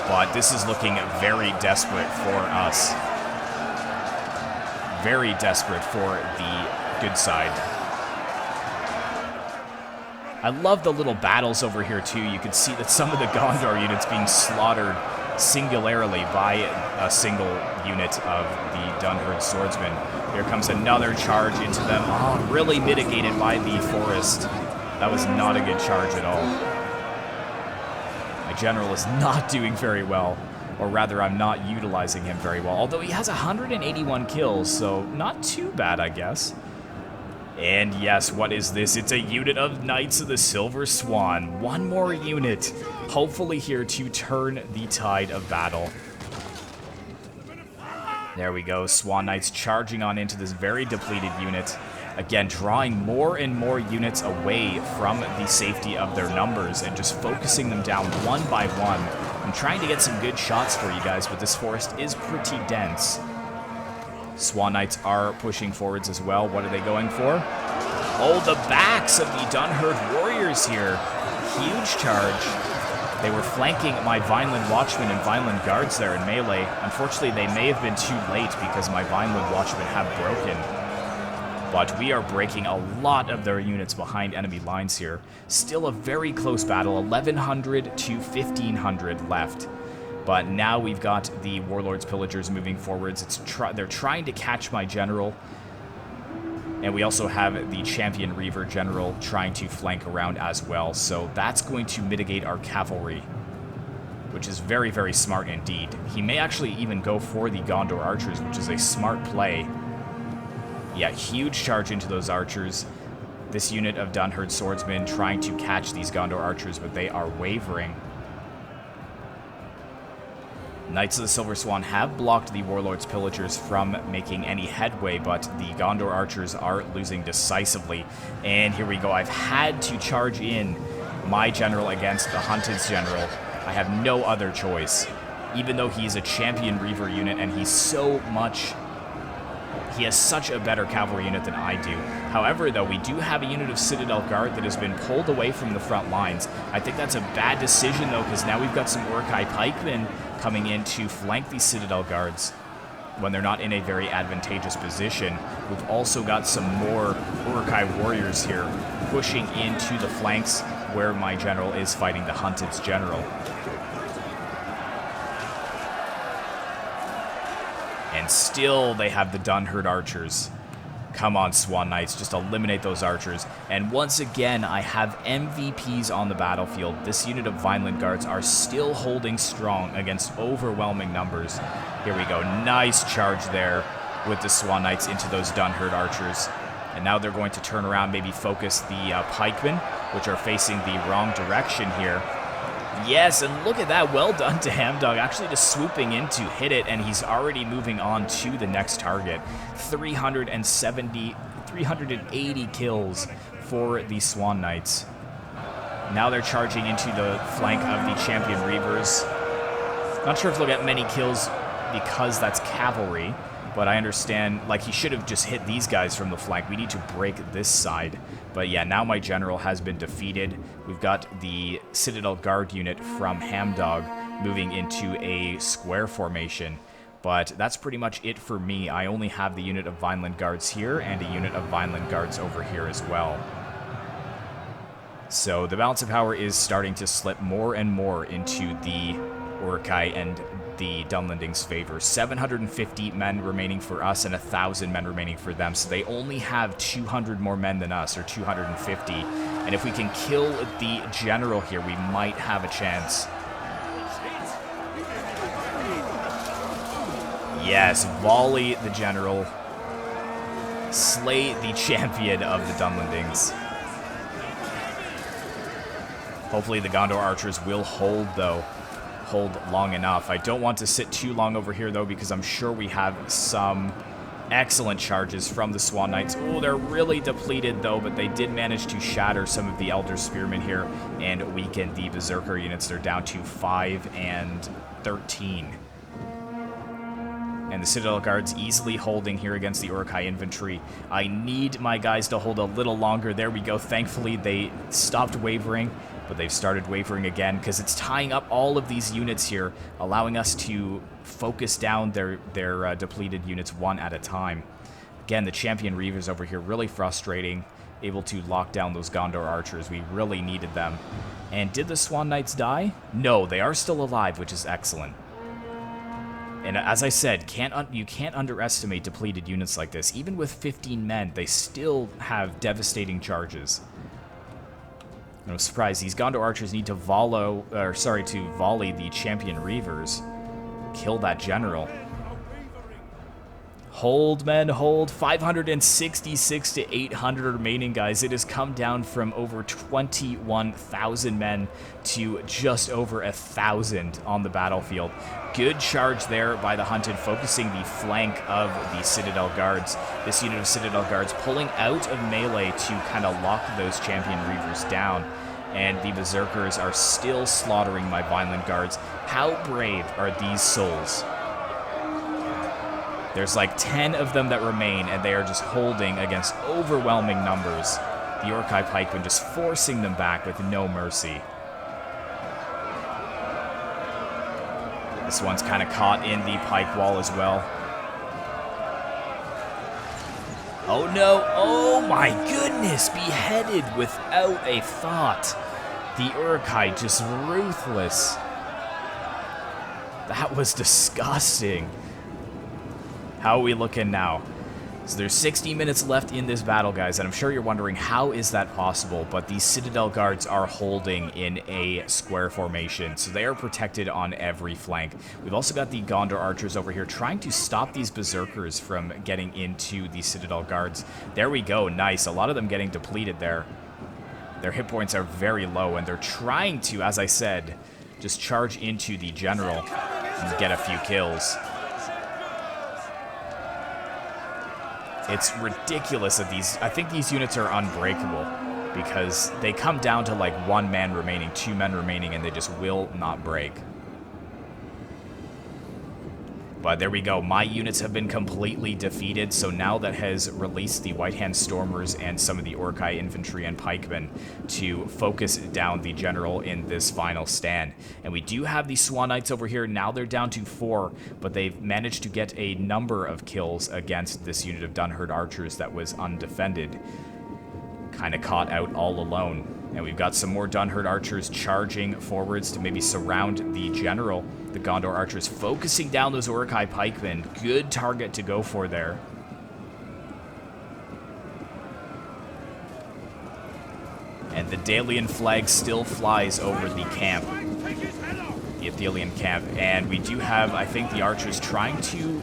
S1: But this is looking very desperate for us. Very desperate for the good side. I love the little battles over here, too. You can see that some of the Gondor units being slaughtered singularly by a single unit of the Dunherd swordsmen. Here comes another charge into them. Oh, really mitigated by the forest. That was not a good charge at all. My general is not doing very well. Or rather, I'm not utilizing him very well. Although he has 181 kills, so not too bad, I guess. And yes, what is this? It's a unit of Knights of the Silver Swan. One more unit, hopefully here to turn the tide of battle. There we go, Swan Knights charging on into this very depleted unit. Again, drawing more and more units away from the safety of their numbers and just focusing them down one by one. I'm trying to get some good shots for you guys, but this forest is pretty dense. Swan Knights are pushing forwards as well. What are they going for? Oh, the backs of the Dunherd Warriors here. Huge charge. They were flanking my Vineland Watchmen and Vineland Guards there in melee. Unfortunately, they may have been too late because my Vineland Watchmen have broken. But we are breaking a lot of their units behind enemy lines here. Still a very close battle, 1,100 to 1,500 left. But now we've got the Warlords Pillagers moving forwards. They're trying to catch my general. And we also have the Champion Reaver General trying to flank around as well. So that's going to mitigate our cavalry, which is very, very smart indeed. He may actually even go for the Gondor Archers, which is a smart play. Yeah, huge charge into those archers. This unit of Dunherd Swordsmen trying to catch these Gondor Archers, but they are wavering. Knights of the Silver Swan have blocked the Warlords Pillagers from making any headway, but the Gondor Archers are losing decisively. And here we go. I've had to charge in my general against the Hunted's general. I have no other choice. Even though he's a Champion Reaver unit and he has such a better cavalry unit than I do. However, though, we do have a unit of Citadel Guard that has been pulled away from the front lines. I think that's a bad decision, though, because now we've got some Uruk-Hai pikemen coming in to flank these Citadel Guards when they're not in a very advantageous position. We've also got some more Uruk-Hai warriors here pushing into the flanks where my general is fighting the Hunted's general. And still they have the Dunherd Archers. Come on, Swan Knights, just eliminate those archers. And once again, I have MVPs on the battlefield. This unit of Vineland Guards are still holding strong against overwhelming numbers. Here we go, nice charge there with the Swan Knights into those Dunherd Archers. And now they're going to turn around, maybe focus the pikemen, which are facing the wrong direction here. Yes, and look at that. Well done to Hamdog, actually just swooping in to hit it, and he's already moving on to the next target. 380 kills for the Swan Knights. Now they're charging into the flank of the Champion Reavers. Not sure if they'll get many kills because that's cavalry, but I understand, like, he should have just hit these guys from the flank. We need to break this side. But yeah, now my general has been defeated. We've got the Citadel Guard unit from Hamdog moving into a square formation. But that's pretty much it for me. I only have the unit of Vineland Guards here and a unit of Vineland Guards over here as well. So the balance of power is starting to slip more and more into the Uruk-Hai and the Dunlending's favor. 750 men remaining for us and 1,000 men remaining for them, so they only have 200 more men than us, or 250. And if we can kill the general here, we might have a chance. Yes, volley the general. Slay the champion of the Dunlendings. Hopefully the Gondor archers will hold, though. Hold long enough. I don't want to sit too long over here, though, because I'm sure we have some excellent charges from the Swan Knights. Oh, they're really depleted, though, but they did manage to shatter some of the Elder Spearmen here and weaken the Berserker units. They're down to 5 and 13. And the Citadel Guards easily holding here against the Uruk-Hai infantry. I need my guys to hold a little longer. There we go. Thankfully, they stopped wavering, but they've started wavering again because it's tying up all of these units here, allowing us to focus down their depleted units one at a time. Again, the Champion Reavers over here really frustrating, able to lock down those Gondor archers. We really needed them. And did the Swan Knights die? No, they are still alive, which is excellent. And as I said, you can't underestimate depleted units like this. Even with 15 men, they still have devastating charges. No surprise, these Gondor archers need to volley the Champion Reavers. Kill that general. Hold, men, hold. 566 to 800 remaining, guys. It has come down from over 21,000 men to just over 1,000 on the battlefield. Good charge there by the Hunted, focusing the flank of the Citadel Guards. This unit of Citadel Guards pulling out of melee to kind of lock those Champion Reavers down. And the Berserkers are still slaughtering my Vineland Guards. How brave are these souls? There's like 10 of them that remain, and they are just holding against overwhelming numbers. The Uruk-Hai pikemen just forcing them back with no mercy. This one's kind of caught in the pike wall as well. Oh no, oh my goodness, beheaded without a thought. The Uruk-Hai just ruthless. That was disgusting. How are we looking now? So there's 60 minutes left in this battle, guys, and I'm sure you're wondering how is that possible, but these Citadel Guards are holding in a square formation, so they are protected on every flank. We've also got the Gondor archers over here trying to stop these Berserkers from getting into the Citadel Guards. There we go, nice. A lot of them getting depleted there. Their hit points are very low, and they're trying to, as I said, just charge into the general and get a few kills. It's ridiculous that I think these units are unbreakable because they come down to like 1 man remaining, 2 men remaining, and they just will not break. But there we go. My units have been completely defeated, so now that has released the White Hand Stormers and some of the Uruk-Hai infantry and pikemen to focus down the general in this final stand. And we do have the Swan Knights over here. Now they're down to 4, but they've managed to get a number of kills against this unit of Dunherd archers that was undefended. Kind of caught out all alone. And we've got some more Dunherd archers charging forwards to maybe surround the general. The Gondor archers focusing down those Uruk-Hai pikemen. Good target to go for there. And the Dalian flag still flies over the camp. The Ithilien camp. And we do have, I think, the archers trying to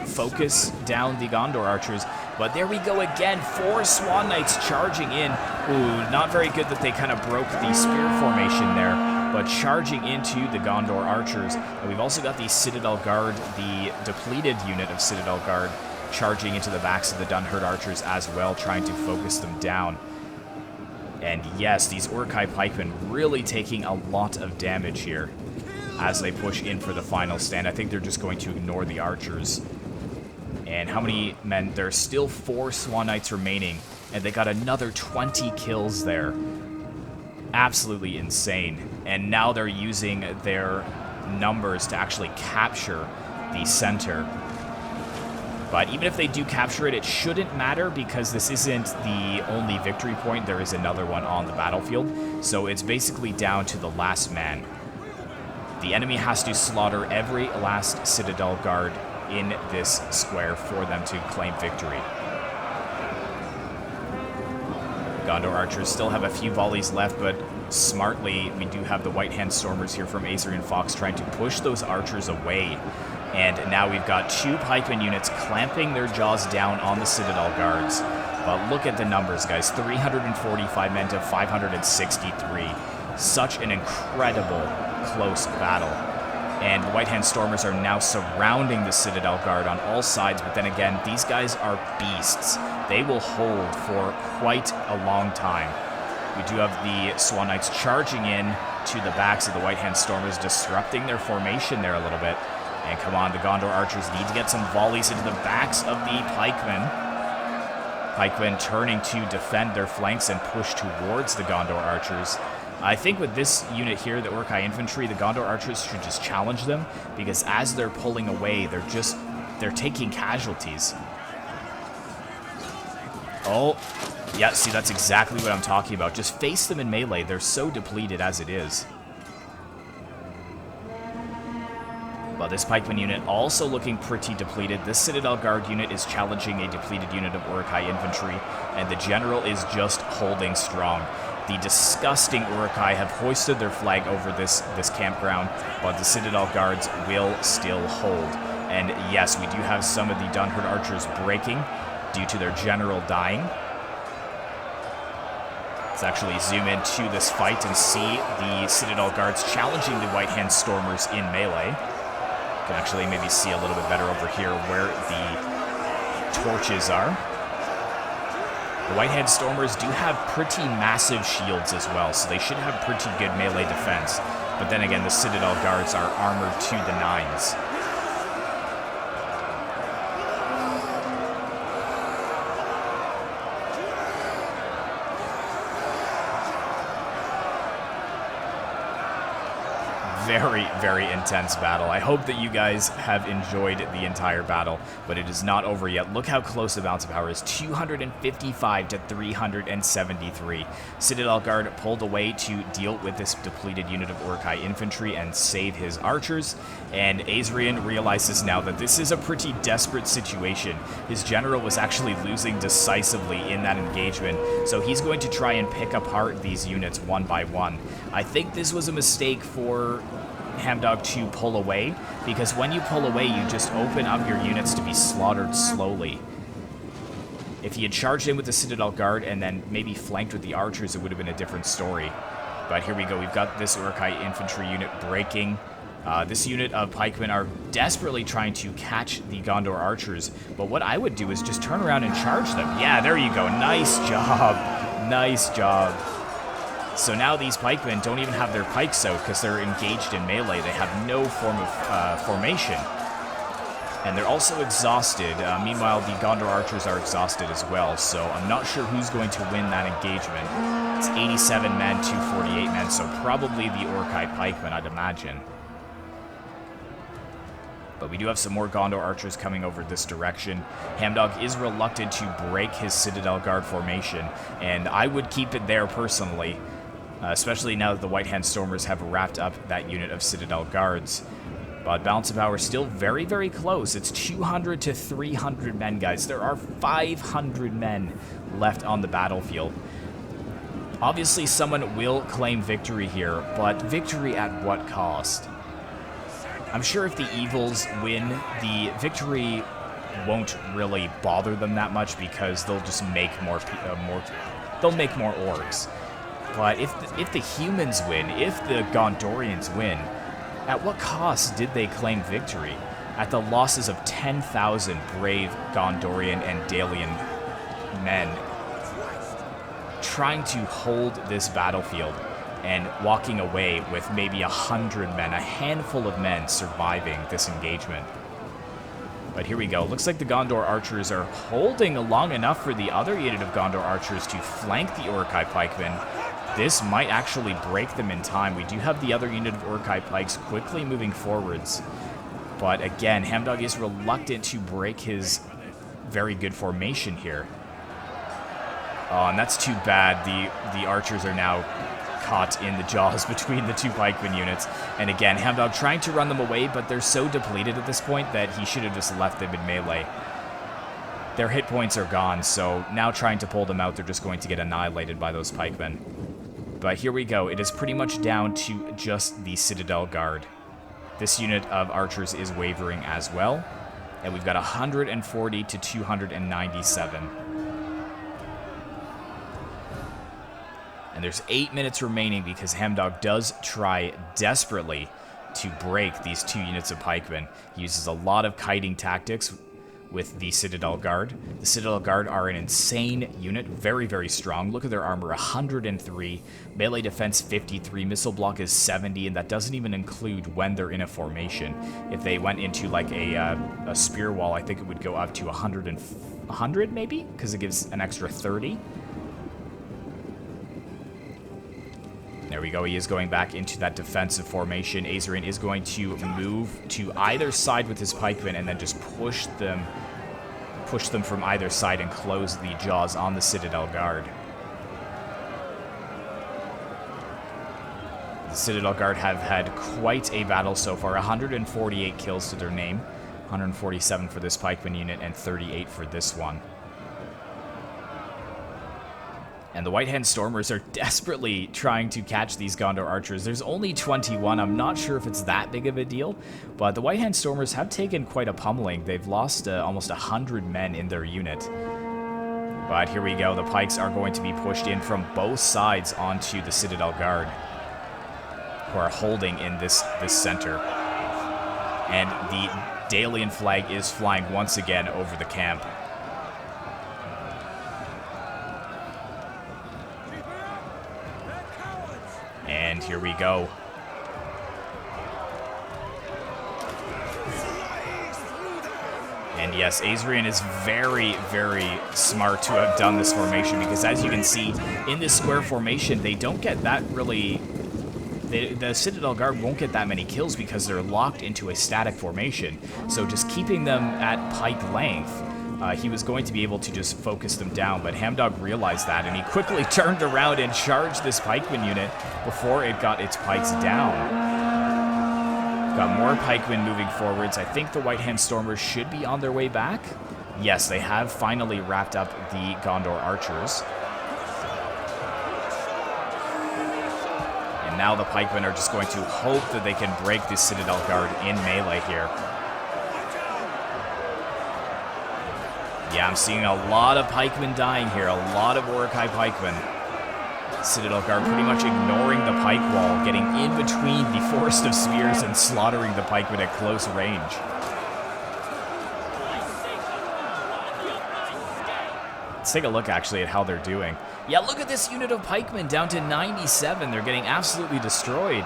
S1: focus down the Gondor archers. But there we go again. 4 Swan Knights charging in. Ooh, not very good that they kind of broke the spear formation there. But charging into the Gondor archers. And we've also got the Citadel Guard, the depleted unit of Citadel Guard, charging into the backs of the Dunherd archers as well, trying to focus them down. And yes, these Uruk-Hai pikemen really taking a lot of damage here as they push in for the final stand. I think they're just going to ignore the archers. And how many men? There's still 4 Swan Knights remaining, and they got another 20 kills there. Absolutely insane. And now they're using their numbers to actually capture the center. But even if they do capture it, it shouldn't matter because this isn't the only victory point. There is another one on the battlefield. So it's basically down to the last man. The enemy has to slaughter every last Citadel Guard in this square for them to claim victory. Gondor archers still have a few volleys left, but smartly, we do have the White Hand Stormers here from Azorian Fox trying to push those archers away. And now we've got 2 pikeman units clamping their jaws down on the Citadel Guards. But look at the numbers, guys. 345 men to 563. Such an incredible close battle. And the White Hand Stormers are now surrounding the Citadel Guard on all sides, but then again, these guys are beasts. They will hold for quite a long time. We do have the Swan Knights charging in to the backs of the White Hand Stormers, disrupting their formation there a little bit. And come on, the Gondor archers need to get some volleys into the backs of the pikemen. Pikemen turning to defend their flanks and push towards the Gondor archers. I think with this unit here, the Uruk-Hai infantry, the Gondor archers should just challenge them, because as they're pulling away, they're taking casualties. Oh, yeah, see, that's exactly what I'm talking about. Just face them in melee. They're so depleted as it is. Well, this pikeman unit also looking pretty depleted. This Citadel Guard unit is challenging a depleted unit of Uruk-Hai infantry, and the general is just holding strong. The disgusting Uruk-Hai have hoisted their flag over this campground, but the Citadel Guards will still hold. And yes, we do have some of the Dunherd archers breaking due to their general dying. Let's actually zoom into this fight and see the Citadel guards challenging the White Hand Stormers in melee. You can actually maybe see a little bit better over here where the torches are. The White Hand Stormers do have pretty massive shields as well, so they should have pretty good melee defense. But then again, the Citadel guards are armored to the nines. Very, very intense battle. I hope that you guys have enjoyed the entire battle, but it is not over yet. Look how close the balance of power is, 255 to 373. Citadel Guard pulled away to deal with this depleted unit of Uruk-Hai infantry and save his archers, and Azrian realizes now that this is a pretty desperate situation. His general was actually losing decisively in that engagement, so he's going to try and pick apart these units one by one. I think this was a mistake for Hamdog to pull away, because when you pull away, you just open up your units to be slaughtered slowly. If he had charged in with the Citadel Guard and then maybe flanked with the archers, it would have been a different story. But here we go, we've got this Uruk-Hai infantry unit breaking. This unit of pikemen are desperately trying to catch the Gondor archers, but what I would do is just turn around and charge them. Yeah, there you go, nice job, nice job. So now these pikemen don't even have their pikes out because they're engaged in melee. They have no form of formation. And they're also exhausted. Meanwhile, the Gondor archers are exhausted as well, so I'm not sure who's going to win that engagement. It's 87 men to 48 men, so probably the Uruk-Hai pikemen, I'd imagine. But we do have some more Gondor archers coming over this direction. Hamdog is reluctant to break his Citadel Guard formation, and I would keep it there personally. Especially now that the White Hand Stormers have wrapped up that unit of Citadel Guards. But balance of power is still very, very close. It's 200 to 300 men, guys. There are 500 men left on the battlefield. Obviously, someone will claim victory here, but victory at what cost? I'm sure if the evils win, the victory won't really bother them that much because they'll just make they'll make more orcs. But if the humans win, if the Gondorians win, at what cost did they claim victory? At the losses of 10,000 brave Gondorian and Dalian men trying to hold this battlefield and walking away with maybe 100 men, a handful of men surviving this engagement. But here we go. Looks like the Gondor archers are holding long enough for the other unit of Gondor archers to flank the Uruk-Hai pikemen. This might actually break them in time. We do have the other unit of Uruk-Hai pikes quickly moving forwards. But again, Hamdog is reluctant to break his very good formation here. Oh, and that's too bad. The archers are now caught in the jaws between the two pikeman units. And again, Hamdog trying to run them away, but they're so depleted at this point that he should have just left them in melee. Their hit points are gone, so now trying to pull them out, they're just going to get annihilated by those pikemen. But here we go. It is pretty much down to just the Citadel Guard. This unit of archers is wavering as well. And we've got 140 to 297. And there's 8 minutes remaining because Hamdog does try desperately to break these two units of pikemen. He uses a lot of kiting tactics with the Citadel Guard. The Citadel Guard are an insane unit, very, very strong. Look at their armor, 103, melee defense 53, missile block is 70, and that doesn't even include when they're in a formation. If they went into like a spear wall, I think it would go up to 100 maybe, because it gives an extra 30. There we go, he is going back into that defensive formation. Azrian is going to move to either side with his pikemen and then just push them from either side and close the jaws on the Citadel Guard. The Citadel Guard have had quite a battle so far, 148 kills to their name, 147 for this pikeman unit and 38 for this one. And the White Hand Stormers are desperately trying to catch these Gondor archers. There's only 21. I'm not sure if it's that big of a deal, but the White Hand Stormers have taken quite a pummeling. They've lost almost 100 men in their unit. But here we go. The pikes are going to be pushed in from both sides onto the Citadel Guard, who are holding in this center. And the Dalian flag is flying once again over the camp. And here we go. And yes, Azrian is very, very smart to have done this formation, because as you can see, in this square formation, they don't get that really... The Citadel Guard won't get that many kills because they're locked into a static formation. So just keeping them at pike length, he was going to be able to just focus them down, but Hamdog realized that, and he quickly turned around and charged this pikeman unit before it got its pikes down. Got more pikemen moving forwards. I think the White Hand Stormers should be on their way back. Yes, they have finally wrapped up the Gondor archers. And now the pikemen are just going to hope that they can break the Citadel Guard in melee here. Yeah, I'm seeing a lot of pikemen dying here, a lot of Uruk-Hai pikemen. Citadel Guard pretty much ignoring the pike wall, getting in between the forest of spears and slaughtering the pikemen at close range. Let's take a look actually at how they're doing. Yeah, look at this unit of pikemen down to 97. They're getting absolutely destroyed.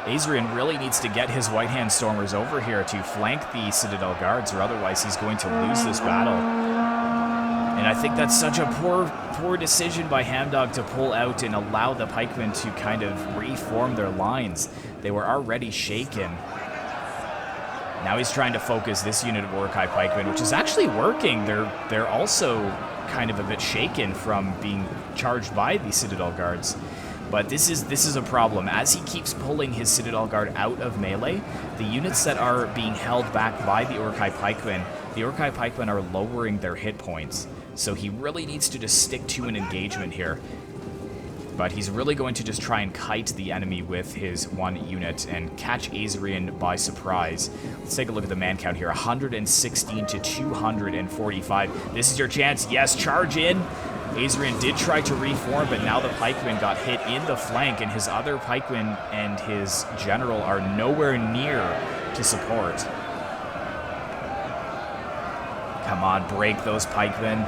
S1: Azrian really needs to get his White Hand Stormers over here to flank the Citadel Guards, or otherwise he's going to lose this battle. And I think that's such a poor decision by Hamdog to pull out and allow the pikemen to kind of reform their lines. They were already shaken. Now he's trying to focus this unit of Uruk-Hai pikemen, which is actually working. They're also kind of a bit shaken from being charged by the Citadel Guards. But this is a problem. As he keeps pulling his Citadel Guard out of melee, the units that are being held back by the Uruk-Hai pikemen are lowering their hit points. So he really needs to just stick to an engagement here. But he's really going to just try and kite the enemy with his one unit and catch Azrian by surprise. Let's take a look at the man count here. 116 to 245. This is your chance. Yes, charge in. Azrian did try to reform, but now the pikeman got hit in the flank, and his other pikeman and his general are nowhere near to support. Come on, break those pikemen.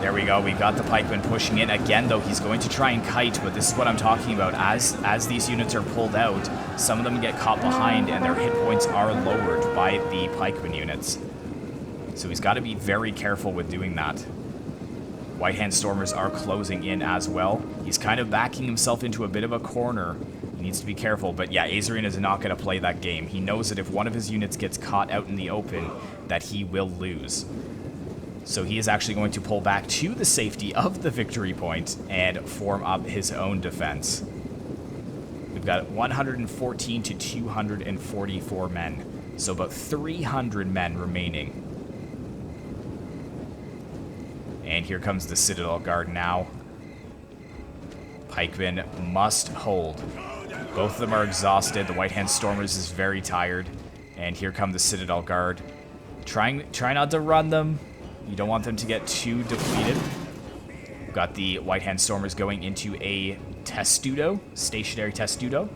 S1: There we go. We've got the pikeman pushing in. Again, though, he's going to try and kite, but this is what I'm talking about. As these units are pulled out, some of them get caught behind, and their hit points are lowered by the pikeman units. So he's got to be very careful with doing that. White Hand Stormers are closing in as well. He's kind of backing himself into a bit of a corner. He needs to be careful, but yeah, Azrian is not going to play that game. He knows that if one of his units gets caught out in the open, that he will lose. So he is actually going to pull back to the safety of the victory point and form up his own defense. We've got 114 to 244 men, so about 300 men remaining. And here comes the Citadel Guard now. Pikemen must hold. Both of them are exhausted. The White Hand Stormers is very tired. And here come the Citadel Guard. Try not to run them. You don't want them to get too depleted. We've got the White Hand Stormers going into a testudo, stationary testudo.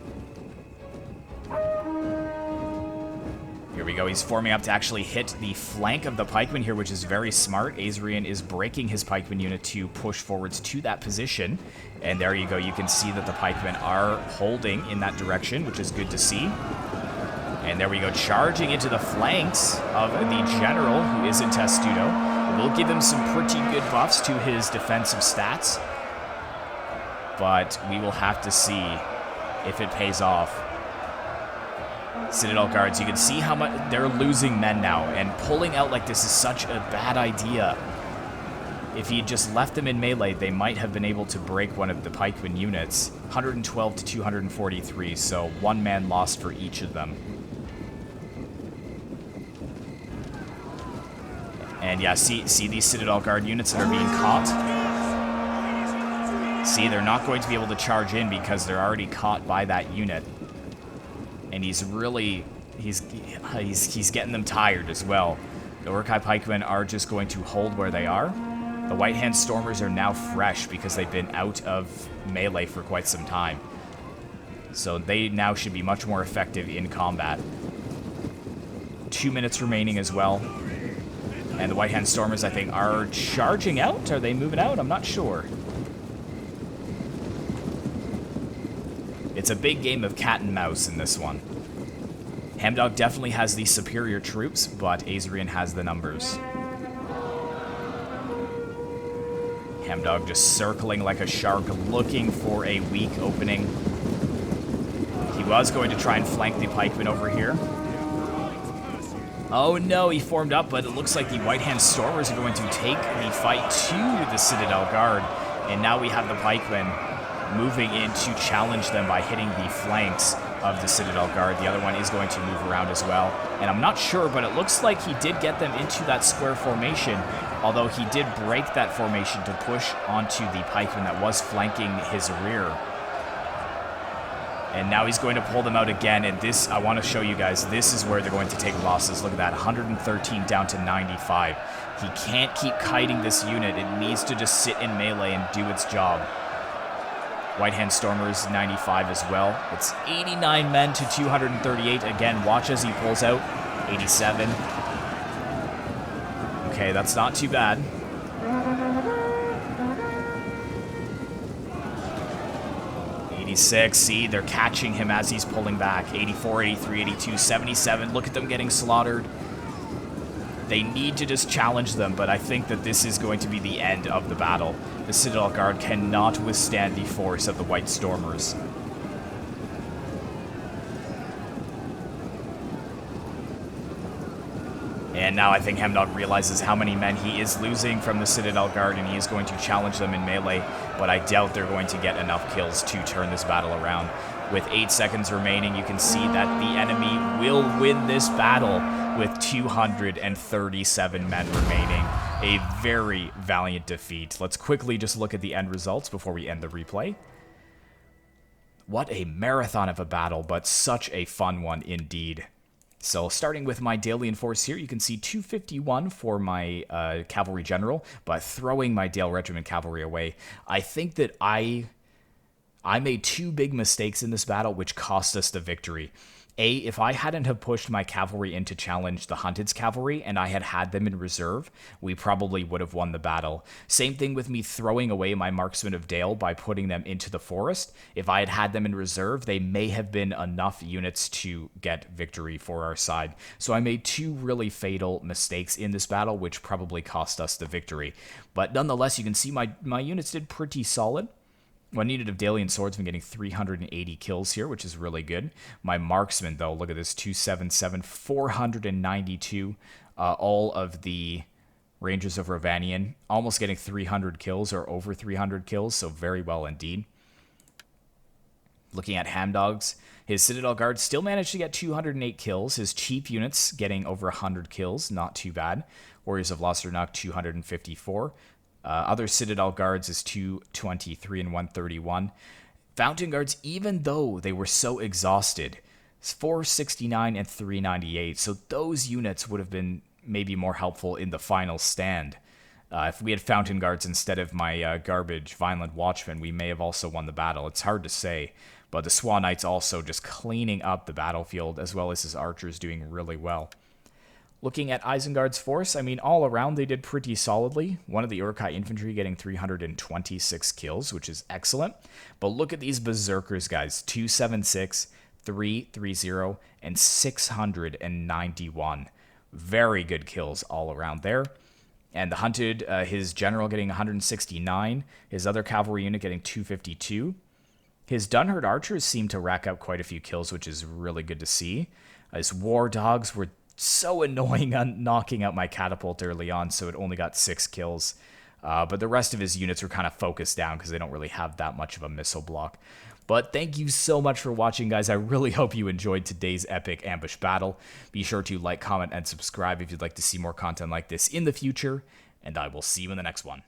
S1: Here we go. He's forming up to actually hit the flank of the pikeman here, which is very smart. Azrian is breaking his pikeman unit to push forwards to that position. And there you go. You can see that the pikemen are holding in that direction, which is good to see. And there we go. Charging into the flanks of the general, who is in testudo. We'll give him some pretty good buffs to his defensive stats. But we will have to see if it pays off. Citadel Guards, you can see how much they're losing men now, and pulling out like this is such a bad idea. If he had just left them in melee, they might have been able to break one of the pikeman units. 112 to 243, so one man lost for each of them. And yeah, see these Citadel Guard units that are being caught? See, they're not going to be able to charge in because they're already caught by that unit. And he's really, he's getting them tired as well. The Uruk-Hai pikemen are just going to hold where they are. The White Hand Stormers are now fresh because they've been out of melee for quite some time. So they now should be much more effective in combat. 2 minutes remaining as well. And the White Hand Stormers, I think, are charging out. Are they moving out? I'm not sure. It's a big game of cat and mouse in this one. Hamdog definitely has the superior troops, but Azrian has the numbers. Hamdog just circling like a shark, looking for a weak opening. He was going to try and flank the pikemen over here. Oh no, he formed up, but it looks like the White Hand Stormers are going to take the fight to the Citadel Guard. And now we have the pikemen moving in to challenge them by hitting the flanks of the Citadel Guard. The other one is going to move around as well. And I'm not sure, but it looks like he did get them into that square formation, although he did break that formation to push onto the pikeman that was flanking his rear. And now he's going to pull them out again, and this, I want to show you guys, this is where they're going to take losses. Look at that, 113 down to 95. He can't keep kiting this unit. It needs to just sit in melee and do its job. White Hand Stormers, 95 as well. It's 89 men to 238. Again, watch as he pulls out. 87. Okay, that's not too bad. See, they're catching him as he's pulling back. 84, 83, 82, 77. Look at them getting slaughtered. They need to just challenge them, but I think that this is going to be the end of the battle. The Citadel Guard cannot withstand the force of the White Stormers. And now I think Hamdog realizes how many men he is losing from the Citadel Guard, and he is going to challenge them in melee, but I doubt they're going to get enough kills to turn this battle around. With 8 seconds remaining, you can see that the enemy will win this battle with 237 men remaining. A very valiant defeat. Let's quickly just look at the end results before we end the replay. What a marathon of a battle, but such a fun one indeed. So starting with my Dalian force here, you can see 251 for my cavalry general, but throwing my Dale Regiment cavalry away. I think that I made two big mistakes in this battle, which cost us the victory. A, if I hadn't have pushed my cavalry in to challenge the Hunted's cavalry and I had them in reserve, we probably would have won the battle. Same thing with me throwing away my marksmen of Dale by putting them into the forest. If I had them in reserve, they may have been enough units to get victory for our side. So I made two really fatal mistakes in this battle, which probably cost us the victory. But nonetheless, you can see my units did pretty solid. One unit of Dalian swordsmen getting 380 kills here, which is really good. My marksmen, though, look at this, 277, 492. All of the Rangers of Rovanian almost getting 300 kills or over 300 kills, so very well indeed. Looking at Hamdog's, his Citadel Guard still managed to get 208 kills. His cheap units getting over 100 kills, not too bad. Warriors of Lothar 254. Other Citadel Guards is 223 and 131. Fountain Guards, even though they were so exhausted, 469 and 398. So those units would have been maybe more helpful in the final stand. If we had Fountain Guards instead of my garbage Vineland Watchmen, we may have also won the battle. It's hard to say. But the Swan Knights also just cleaning up the battlefield, as well as his archers doing really well. Looking at Isengard's force, I mean, all around they did pretty solidly. One of the Uruk-Hai infantry getting 326 kills, which is excellent. But look at these berserkers, guys. 276, 330, and 691. Very good kills all around there. And the Hunted, his general getting 169. His other cavalry unit getting 252. His Dunherd archers seem to rack up quite a few kills, which is really good to see. His war dogs were so annoying on knocking out my catapult early on, so it only got 6 kills. But the rest of his units were kind of focused down because they don't really have that much of a missile block. But thank you so much for watching, guys. I really hope you enjoyed today's epic ambush battle. Be sure to like, comment, and subscribe if you'd like to see more content like this in the future, and I will see you in the next one.